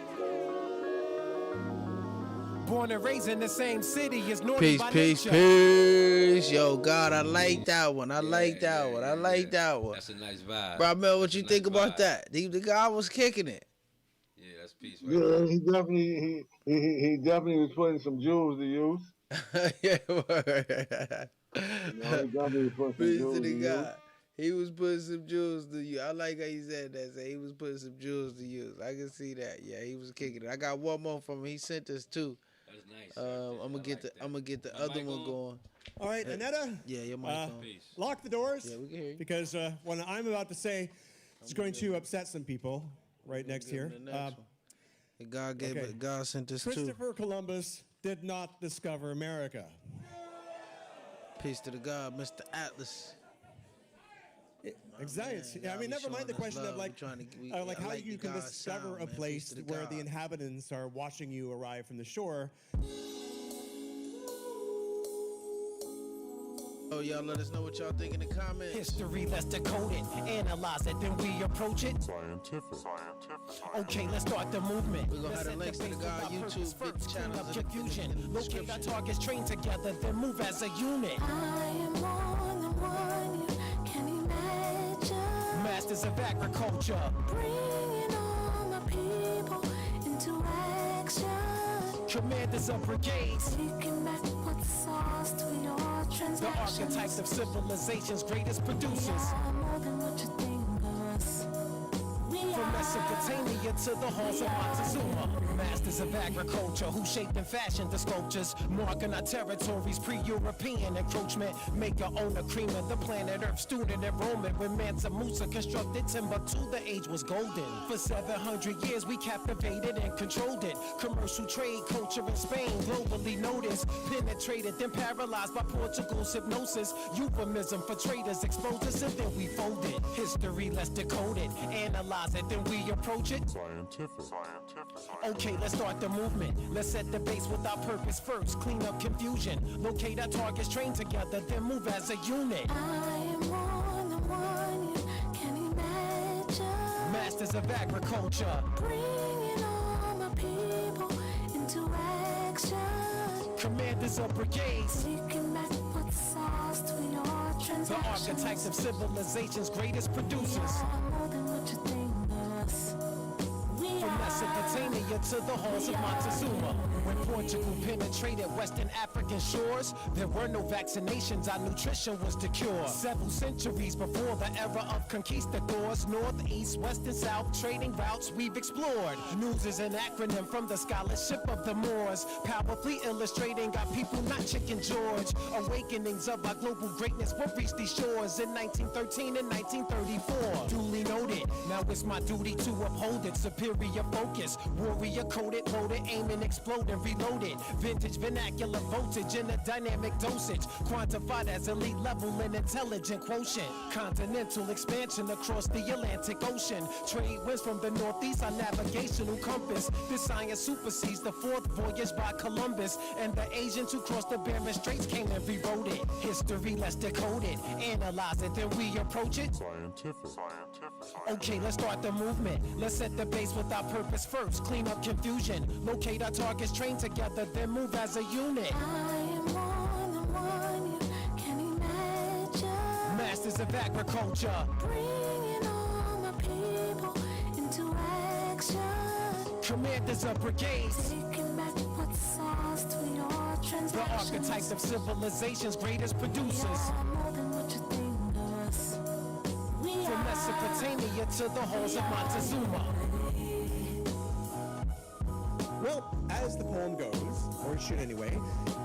Born and raised in the same city as naughty by nature. Peace. Yo, God, I like that one. I like that one. That's a nice vibe. Bro, Mel, what you think about that? The guy was kicking it. Yeah, that's peace. Right there. He definitely was putting some jewels to use. Yeah, word. He definitely was putting some Peace jewels to the to God. He was putting some jewels to you. I like how he said that. Say he was putting some jewels to use. I can see that. Yeah, he was kicking it. I got one more from him. He sent us two. That's nice. I'm gonna get the My other mic one on? going. All right, Anetta. Yeah, your mic on. Peace. Lock the doors. Yeah, we can hear you. Because what I'm about to say is going to upset some people right next here. The next one. And God gave okay. it. God sent us two. Christopher Columbus did not discover America. Peace to the God, Mr. Atlas. Exactly. man, I mean, God be never mind showing the us question love. of like, We trying to- we- like I how like you the can God's discover sound, a man. place Peace to the where the God. inhabitants are watching you arrive from the shore. Oh, y'all let us know what y'all think in the comments. History, let's decode it, analyze it, then we approach it. Scientific. Okay, let's start the movement. We're gonna Let's have the set links to the base God with our YouTube purpose first, clean channels up in the confusion. Locate our description. targets, train together, then move as a unit. I am more than one you can imagine. Masters of agriculture, Bringing all my people into action. commanders of brigades, Taking back what's lost to your the transactions. archetypes of civilization's greatest producers. are more than what you think of us. We From are Mesopotamia to the halls of Montezuma. Masters of agriculture who shaped and fashioned the sculptures, marking our territories, pre-European encroachment. Make your own cream of the planet Earth, student enrollment. When Mansa Musa constructed Timbuktu, the age was golden. For 700 years we captivated and controlled it. Commercial trade, culture in Spain, globally noticed. Penetrated, then paralyzed by Portugal's hypnosis. Euphemism for traders, exposed us and then we folded. History, let's decode it, analyze it, then we approach it. Scientific. Okay, let's start the movement. Let's set the base with our purpose first. Clean up confusion. Locate our targets, train together, then move as a unit. I am more than one you can imagine. Masters of agriculture, Bringing all my people into action. commanders of brigades, Taking back what's lost to your the transactions. archetypes of civilization's greatest producers. are more than what you think of us. We From are Mesopotamia to the halls of Montezuma. When Portugal penetrated Western African shores, there were no vaccinations, our nutrition was the cure. Several centuries before the era of conquistadors, north, east, west, and south, trading routes we've explored. News is an acronym from the scholarship of the Moors, powerfully illustrating our people, not Chicken George. Awakenings of our global greatness will reach these shores in 1913 and 1934. Duly noted, now it's my duty to uphold it. Superior focus, warrior coded, loaded, aim and explode and reload it. Vintage vernacular voltage in a dynamic dosage, quantified as elite level and intelligent quotient. Continental expansion across the Atlantic Ocean. Trade winds from the northeast, our navigational compass. This science supersedes the fourth voyage by Columbus, and the Asians who crossed the Bering Straits came and rewrote it. History, let's decode it, analyze it, then we approach it. Scientific. Okay, let's start the movement. Let's set the base with our purpose first. Clean up confusion. Locate our targets, train together, then move as a unit. I am more than one you can imagine. Masters of agriculture, Bringing all my people into action. commanders of brigades, Taking back what's lost to your the transactions. archetypes of civilization's greatest producers. are more than what you think of us. We From Mesopotamia to the halls of Montezuma. Well, as the poem goes, or it should anyway,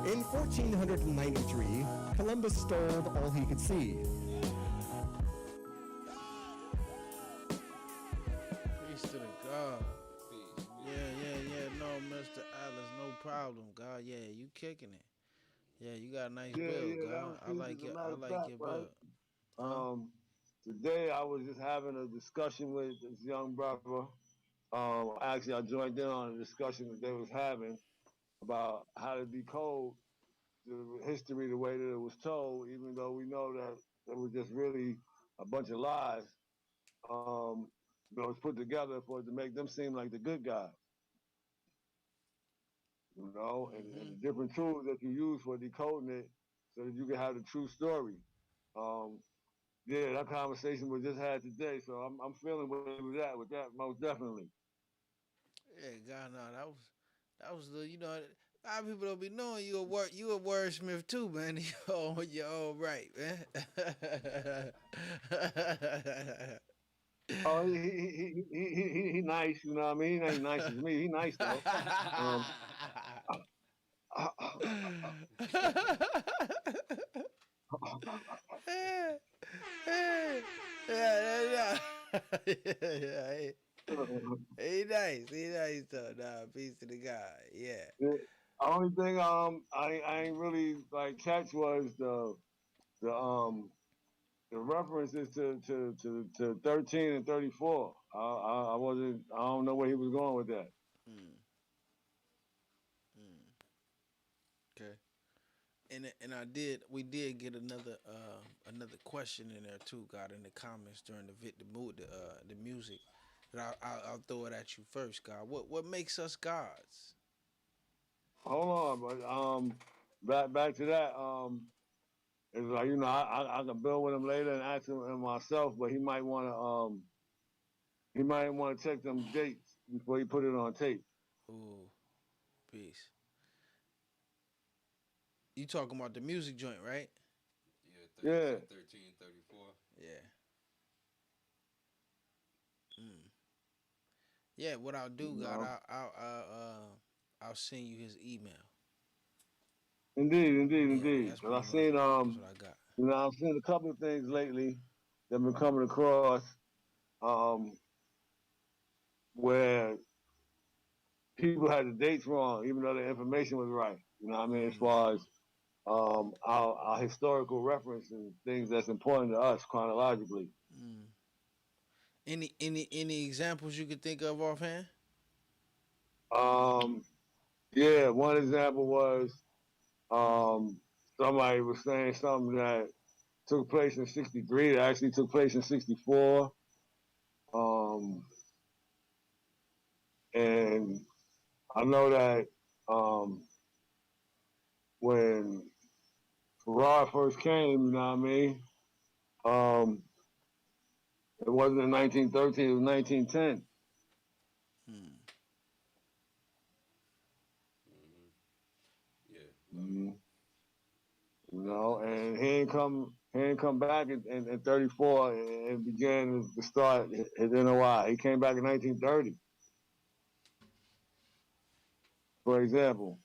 in 1493, Columbus stole all he could see. Peace to the God. Yeah. No, Mr. Atlas, no problem, God. Yeah, you kicking it. Yeah, you got a nice build, God. I like your build. Today I was just having a discussion with this young brother. Actually, I joined in on a discussion that they was having about how to decode the history the way that it was told, even though we know that it was just really a bunch of lies. It was put together for it to make them seem like the good guys. You know, and the different tools that you use for decoding it so that you can have the true story. Yeah, that conversation was just had today, so I'm feeling where he was at with that most definitely. Yeah, God, no, that was the, A lot of people don't be knowing you a wordsmith too, man. You're all right, man. Oh, he nice. You know what I mean? He ain't nice as me. He nice though. Um, yeah, yeah, yeah, yeah. He nice. He nice though. Nah, peace to the guy. Yeah. the only thing I ain't really like catch was the the references to 13 and 34. I wasn't. I don't know where he was going with that. Mm, mm. Okay. And we did get another question in there too, God, in the comments during the music. But I'll throw it at you first, God. What makes us gods? Hold on, but back to that. It's like I can build with him later and ask him and myself, but he might want to check them dates before he put it on tape. Ooh, peace. You talking about the music joint, right? Yeah, Yeah. 13, 34. Yeah. Mm. Yeah. What I'll do, You God, know? I'll send you his email. Yeah, Indeed. that's Cause I pretty much seen that's what I got. I've seen a couple of things lately that have been coming across um where people had the dates wrong, even though the information was right. You know what I mean? As Mm, far as our historical reference and things that's important to us chronologically. mm. Any examples you could think of offhand? Um, yeah, one example was um, somebody was saying something that took place in '63 that actually took place in '64. Um, and I know that um, when Farrar first came, you know what I mean? Um, it wasn't in 1913, it was 1910. Mm, Hmm. Yeah, I mean, Mm-hmm. You that, know, that's and he ain't come back in 34 and began to start his NOI. He came back in 1930, for example.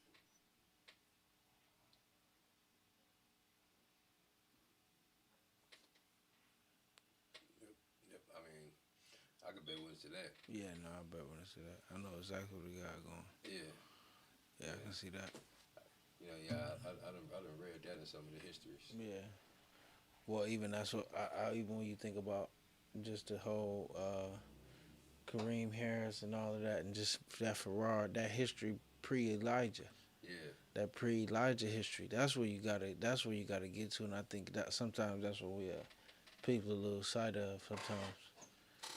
yep, yep. I mean, I could bet witness to that. yeah, no, I bet when I see that, I know exactly what he got going. Yeah, Yeah, I yeah. can see that. Yeah. I done read that in some of the histories. Yeah. Well, even that's what even when you think about just the whole Kareem Harris and all of that, and just that Farrar, that history pre Elijah, Yeah, that pre Elijah history. That's where you gotta. That's where you gotta get to, and I think that sometimes that's what we people lose sight of sometimes.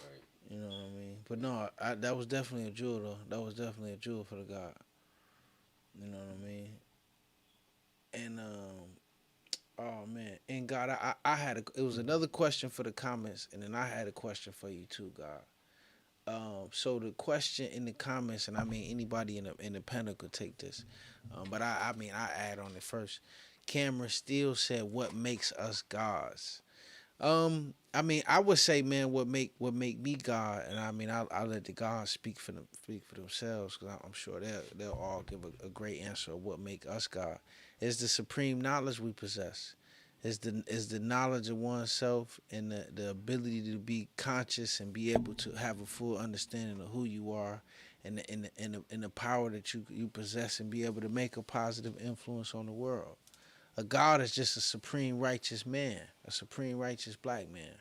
right. You know what I mean? But no, that was definitely a jewel though. That was definitely a jewel for the God. You know what I mean? And oh man, and God, I had it was another question for the comments, and then I had a question for you too, God. So the question in the comments, and I mean anybody in the panel could take this, but I mean I add on it first. Cameron still said, "What makes us gods?" I mean I would say, man, what make me God, and I mean I'll let the gods speak for themselves, because I'm sure they'll all give a great answer of what make us God. Is the supreme knowledge we possess. Is the knowledge of oneself and the ability to be conscious and be able to have a full understanding of who you are, and the power that you possess, and be able to make a positive influence on the world. A God is just a supreme righteous man, a supreme righteous black man.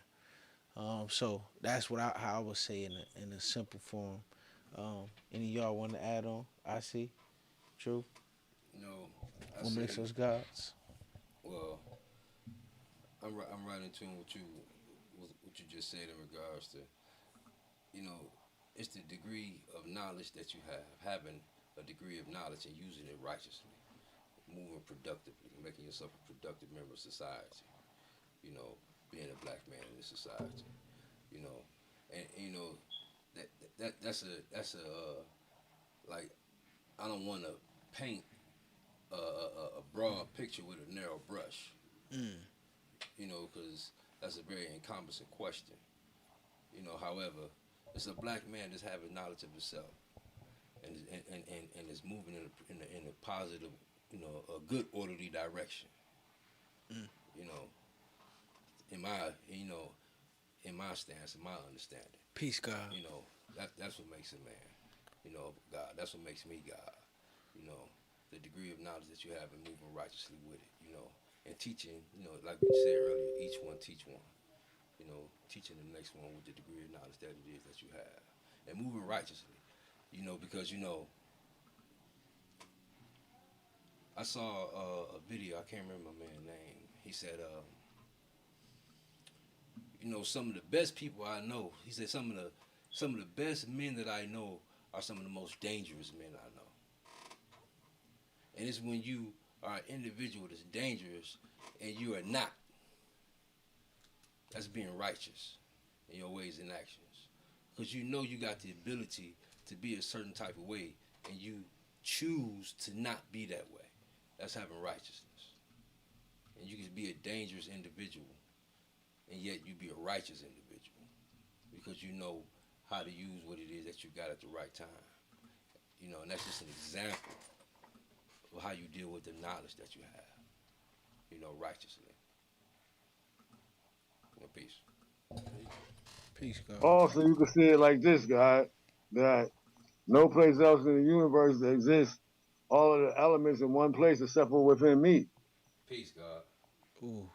So that's how I would say in a simple form. Any of y'all want to add on? I see. True. No, I What makes say, us gods? well, I'm right in tune with what you just said in regards to, you know, it's the degree of knowledge that you have, having a degree of knowledge and using it righteously, moving productively, making yourself a productive member of society. You know, being a black man in this society. You know, and you know that's a like I don't want to paint a broad picture with a narrow brush. Mm. You know, because that's a very encompassing question. You know, however, it's a black man that's having knowledge of himself and is moving in a positive, you know, a good orderly direction. Mm. You know, in my you know in my stance, in my understanding. Peace, God. You know, that's what makes a man. You know, God. That's what makes me God. You know, the degree of knowledge that you have and moving righteously with it. You know, and teaching. You know, like we said earlier, each one teach one. You know, teaching the next one with the degree of knowledge that it is that you have, and moving righteously. You know, because you know, I saw a video. I can't remember my man's name. He said, you know, some of the best people I know. He said some of the best men that I know are some of the most dangerous men I know. And it's when you are an individual that's dangerous and you are not. That's being righteous in your ways and actions. Because you know you got the ability to be a certain type of way and you choose to not be that way. That's having righteousness. And you can be a dangerous individual and yet you be a righteous individual because you know how to use what it is that you got at the right time. You know, and that's just an example of how you deal with the knowledge that you have, you know, righteously. You know, peace. Peace, God. Also, you can see it like this, guy, that no place else in the universe exists all of the elements in one place except for within me. Peace, God. Ooh.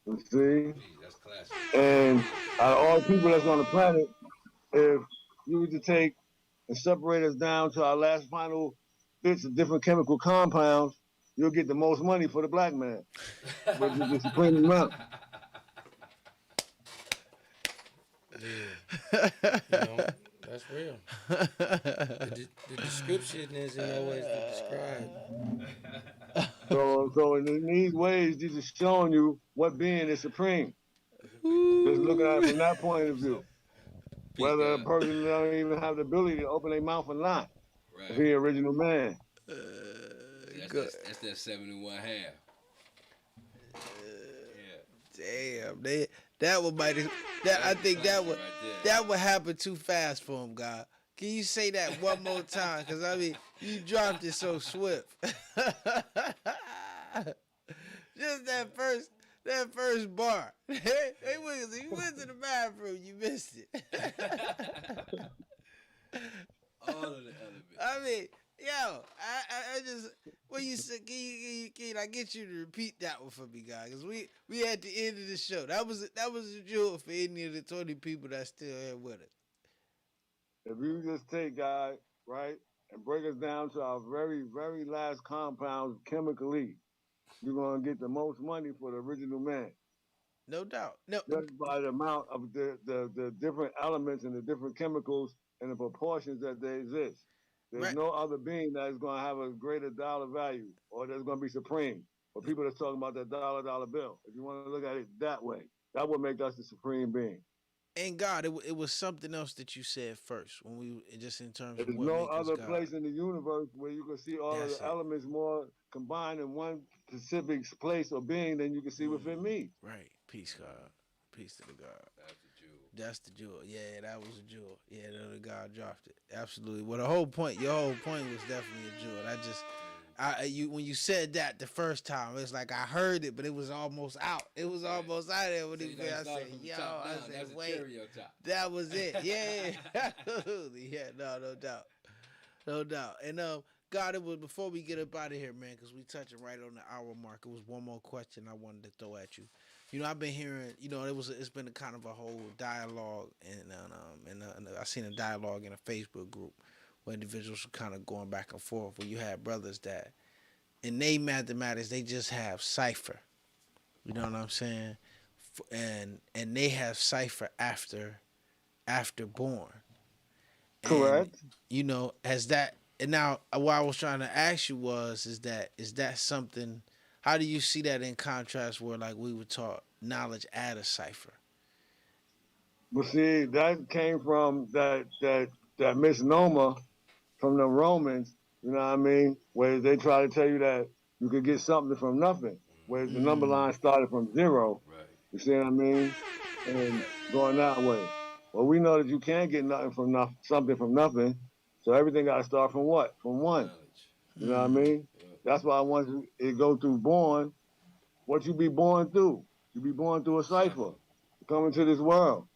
You see? Peace. That's classic. And out of all people that's on the planet, if you were to take and separate us down to our last final bits of different chemical compounds, you'll get the most money for the black man, which is the supreme amount. Yeah, you know, that's real. The description isn't always the describe. So in these ways, these are showing you what being is supreme. Just looking at it from that point of view. Peace, Whether a God. person don't even have the ability to open their mouth or not, if Right. he original man. See, Good. that's that 71 half. Damn, that would might that I That's the think that classic would right there. that would happen too fast for him, God. Can you say that one more time? Cause I mean, you dropped it so swift. Just that first bar. Hey, Wiggins, you went to the bathroom, you missed it. All of the elements. I mean, yo, I just when you said, can I get you to repeat that one for me, guys? Because we at the end of the show. That was a jewel for any of the 20 people that's still here with us. If you just take guy, right, and break us down to our very, very last compounds chemically, you're gonna get the most money for the original man. No doubt. No, Just by the amount of the different elements and the different chemicals and the proportions that they exist. There's right. no other being that is going to have a greater dollar value or that's going to be supreme. For people that's talking about that dollar bill, if you want to look at it that way, that would make us the supreme being. And God, it was something else that you said first when we just in terms of There's what no makes us other God. place in the universe where you can see all of That's the it. elements more combined in one specific place or being than you can see within me. Right. Peace, God. Peace to the God. That's the jewel. That's the jewel. Yeah, that was a jewel. Yeah, the God dropped it. Absolutely. Well, the whole point, your whole point was definitely a jewel. You when you said that the first time, it's like I heard it, but it was almost out. It was almost out there when See, he now you I started said, from the yo, top I down. said, That's the wait, cherry on top. that was it. Yeah, absolutely. Yeah, no doubt. No doubt. And God, it was before we get up out of here, man, because we touching right on the hour mark. It was one more question I wanted to throw at you. You know, I've been hearing. You know, it's been a kind of a whole dialogue, and I seen a dialogue in a Facebook group where individuals were kind of going back and forth. Where you had brothers that in they mathematics they just have cipher. You know what I'm saying? And they have cipher after born. And Correct. you know, as that and now what I was trying to ask you is that something how do you see that in contrast where like we were taught knowledge at a cipher? But see, that came from that misnomer from the Romans, you know what I mean? Where they try to tell you that you could get something from nothing. Whereas the number Mm. line started from zero. Right. You see what I mean? And going that way. Well, we know that you can't get nothing from something from nothing. So everything got to start from what? From one. Knowledge. You know what I mean? Yeah. That's why I want you to go through born. What you be born through? You be born through a cipher. Cipher. To come into this world,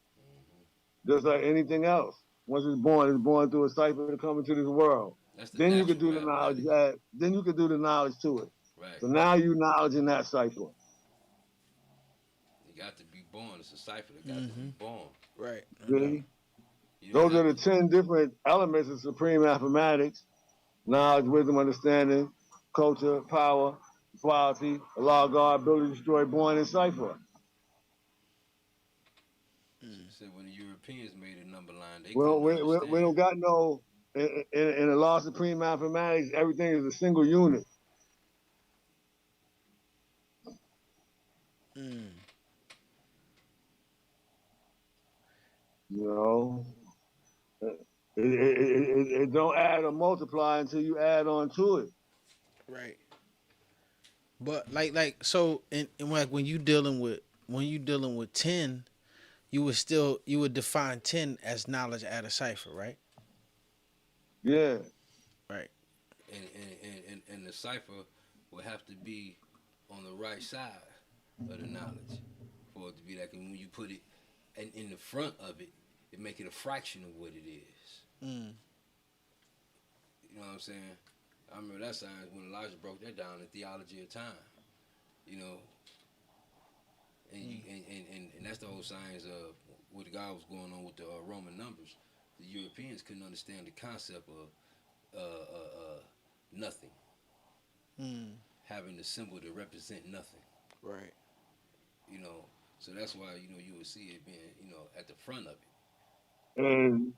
just like anything else. Once it's born through a cipher to come into this world. That's the Then you natural could do the knowledge. mathematics. Then you could do the knowledge to it. Right. So now you knowledge in that cipher. You got to be born. It's a cipher that got to be born. Right. See? You Those don't are the have to- 10 different elements of supreme mathematics: knowledge, wisdom, understanding, culture, power, equality, the law of God, ability to destroy, born in cipher. So when the Europeans made a number line, they Well, couldn't understand. we don't got no, in the law of supreme mathematics, everything is a single unit. Mm. You know? It don't add or multiply until you add on to it. Right. But like so, and like when you dealing with 10, you would define 10 as knowledge at a cipher, right? Yeah. Right. And the cipher will have to be on the right side of the knowledge for it to be like, and when you put it in the front of it, it make it a fraction of what it is. Mm. You know what I'm saying? I remember that science when Elijah broke that down in theology of time. You know, and that's the whole science of what God was going on with the Roman numbers. The Europeans couldn't understand the concept of nothing, having the symbol to represent nothing. Right. You know, so that's why you would see it being at the front of it. And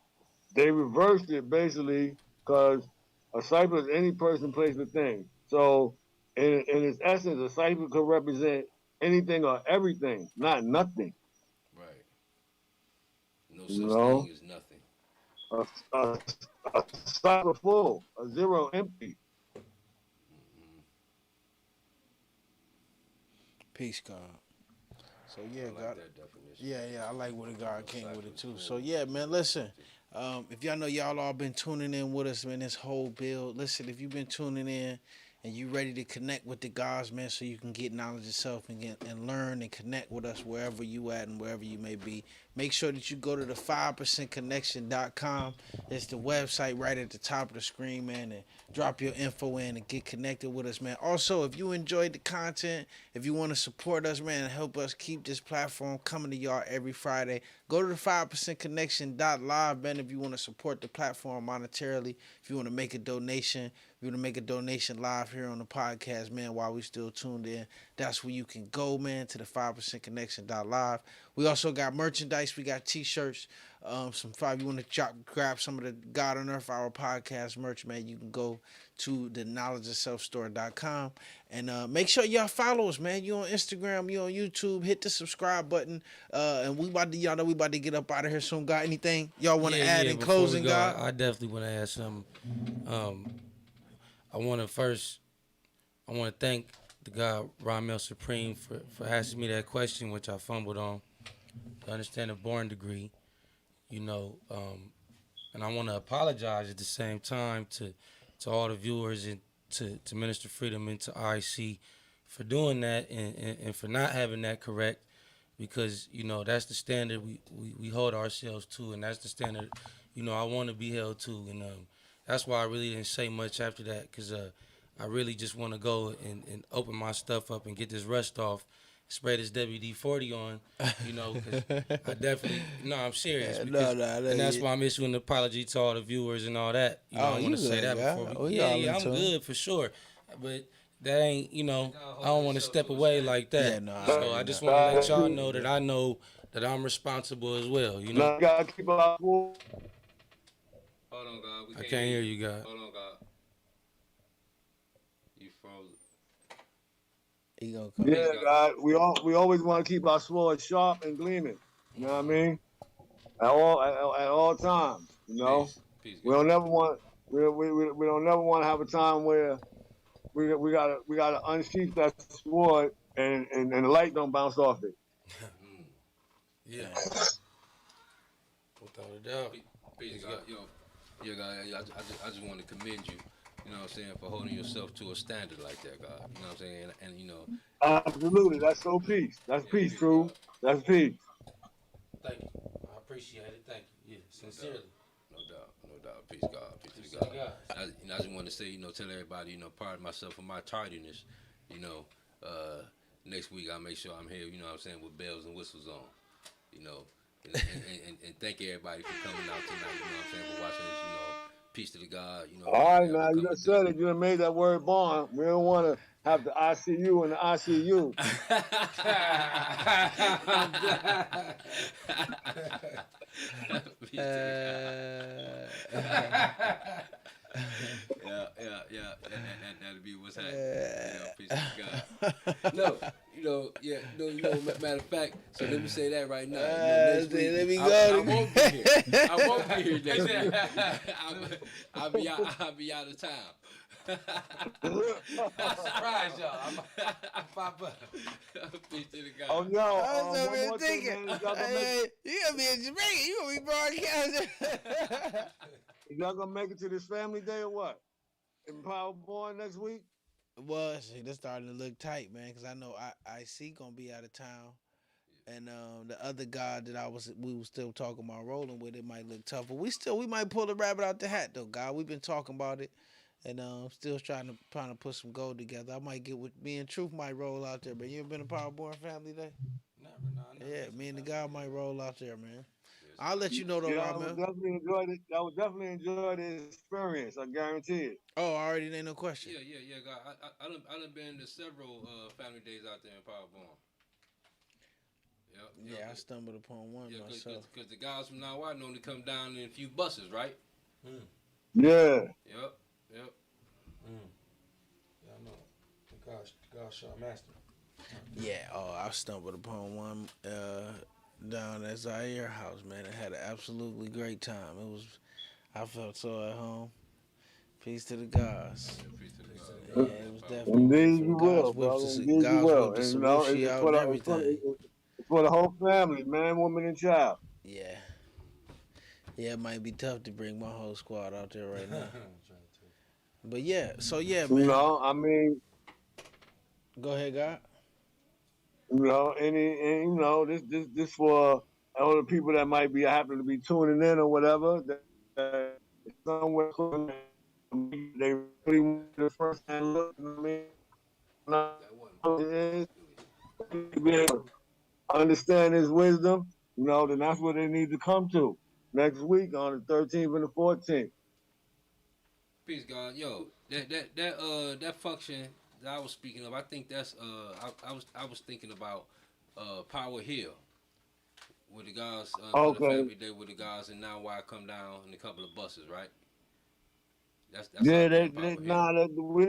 they reversed it basically because a cipher is any person, place, or thing. So in its essence, a cipher could represent anything or everything, not nothing. Right. No You such know? thing as nothing. A cipher full, a zero empty. Peace, God. So yeah, I like God. that definition. Yeah, I like what God came with it too. So yeah, man, listen. If y'all know y'all all been tuning in with us, man, this whole build. Listen, if you've been tuning in and you ready to connect with the gods, man, so you can get knowledge yourself and learn and connect with us wherever you at and wherever you may be, make sure that you go to the 5percentconnection.com. It's the website right at the top of the screen, man, and drop your info in and get connected with us, man. Also, if you enjoyed the content, if you want to support us, man, and help us keep this platform coming to y'all every Friday, go to the 5percentconnection.live, man, if you want to support the platform monetarily, if you want to make a donation, if you want to make a donation live here on the podcast, man, while we still tuned in, that's where you can go, man, to the 5percentconnection.live. We also got merchandise. We got T-shirts. Some five. You want to grab some of the God on Earth Hour podcast merch, man, you can go to the knowledgeofselfstore.com and make sure y'all follow us, man. You on Instagram, you on YouTube. Hit the subscribe button. And y'all know we about to get up out of here soon. Got anything y'all want to add in before we closing, go, God? I definitely want to add something. I want to thank the God Ramel Supreme for asking me that question, which I fumbled on. To understand the born degree, and I want to apologize at the same time to all the viewers and to Minister Freedom and to IC for doing that and for not having that correct, because that's the standard we hold ourselves to, and that's the standard I want to be held to, and that's why I really didn't say much after that, because I really just want to go and open my stuff up and get this rust off, spray this WD-40 on, because I definitely, I'm serious. Because, and that's why I'm issuing an apology to all the viewers and all that. I want to say that before we. Yeah, I'm good for sure. But that ain't, I don't want to step away like that. Yeah, no, so I just want to let y'all know that I know that I'm responsible as well, Now, you gotta keep our Hold on, God. We I can't hear you, God. Hold on, God. You froze. He gonna come. Yeah, God, we always want to keep our sword sharp and gleaming. You know what I mean? At all times. Peace, we don't never want we don't never want to have a time where we gotta unsheath that sword, and the light don't bounce off it. Yeah, without a doubt. Peace, God. Yo, yeah, God, I just want to commend you. You know what I'm saying, for holding yourself to a standard like that, God. You know what I'm saying, and you know, Absolutely, that's so peace. That's yeah, peace, peace, true. God. That's peace. Thank you. I appreciate it. Thank you. Yeah, sincerely. No doubt, no doubt. Peace, God. Peace to God. I just want to say, tell everybody, pardon myself for my tardiness. You know, next week I'll make sure I'm here. You know what I'm saying, with bells and whistles on. You know, and thank everybody for coming out tonight. You know what I'm saying, for watching this. Peace to the God. All right, Y'all now been you coming just through. said it. You done made that word bond. We don't want to have the ICU and the ICU. Peace to the God. Yeah. That'll be what's happening. Peace to God. Matter of fact, so let me say that right now. Next week, let me I go. won't be here. I won't be here next week. I'll be out of town. Surprise y'all. I'm pop up. Peace to the God. Oh no! I was One over here more thing, thinking, man. Y'all gonna make, you gonna be in Jamaica, you gonna be broadcasting. y'all gonna make it to this family day or what? In Power Born next week? Well, see, this starting to look tight, man, because I know IC gonna be out of town, and the other guy that we was still talking about rolling with, it might look tough, but we might pull the rabbit out the hat though, God. We've been talking about it, and still trying to put some gold together. I might get with me and Truth might roll out there, but you ever been to Power Born Family Day? Never. Yeah, me and the guy might roll out there, man. I'll let you know though, Yeah, I would Ramel. definitely enjoy it. I would definitely enjoy the experience. I guarantee it. Oh, already ain't no question. Yeah, God. I done been to several family days out there in Power Born. Yeah, I stumbled upon one myself. Because the guys from now I normally come down in a few buses, right? Yeah. Yep. Yeah, I know. The God shot master. Yeah, I stumbled upon one down at Zaire House, man. I had an absolutely great time. I felt so at home. Peace to the gods. Peace to the God. Yeah, it was definitely Indeed you wonderful. will, brother. Indeed you God's will. whipped the And Sarushi it's out for and the everything. it's for the whole family, man, woman, and child. Yeah. Yeah, it might be tough to bring my whole squad out there right now. But yeah, man. I mean, go ahead, God. This for all the people that might be happen to be tuning in or whatever. That somewhere they really want the first hand look. You know what I mean? Understand his wisdom. Then that's what they need to come to next week on the 13th and the 14th. Peace, God. Yo, that function that I was speaking of, I think that's I was thinking about Power Hill with the guys for the family day with the guys, and now why I come down in a couple of buses, right? That's Yeah, out there in Power Hill. we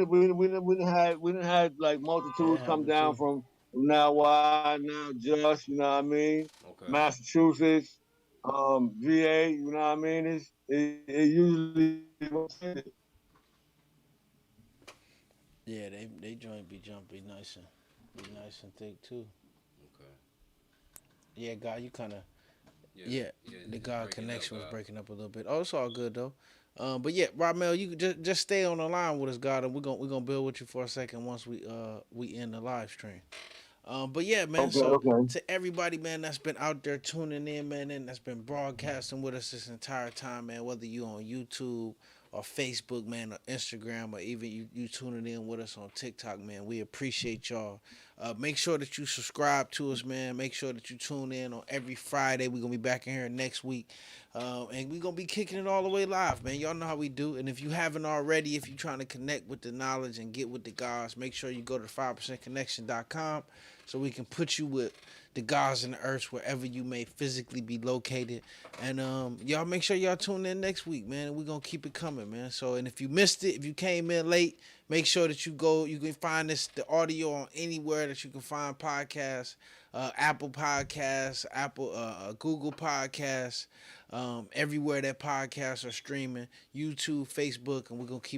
didn't had like multitudes come down from now why now just you know what I mean, Okay. Massachusetts, VA, you know what I mean. It usually Yeah, they joint be jumpy nice and thick too. Okay. Yeah, God, you kind of. Yeah, the God connection was breaking up a little bit. Oh, it's all good though. But yeah, Ramel, you just stay on the line with us, God, and we're gonna build with you for a second once we end the live stream. But yeah, man. To everybody, man, that's been out there tuning in, man, and that's been broadcasting with us this entire time, man. Whether you on YouTube or Facebook, man, or Instagram, or even you tuning in with us on TikTok, man, we appreciate y'all. Make sure that you subscribe to us, man. Make sure that you tune in on every Friday. We're gonna be back in here next week, and we're gonna be kicking it all the way live, man. Y'all know how we do. And if you haven't already, if you're trying to connect with the knowledge and get with the gods, make sure you go to 5percentconnection.com. So we can put you with the gods and the earths wherever you may physically be located. And y'all make sure y'all tune in next week, man. And we're going to keep it coming, man. So, and if you missed it, if you came in late, make sure that you can find the audio on anywhere that you can find podcasts, Apple Podcasts, Google Podcasts, everywhere that podcasts are streaming, YouTube, Facebook, and we're going to keep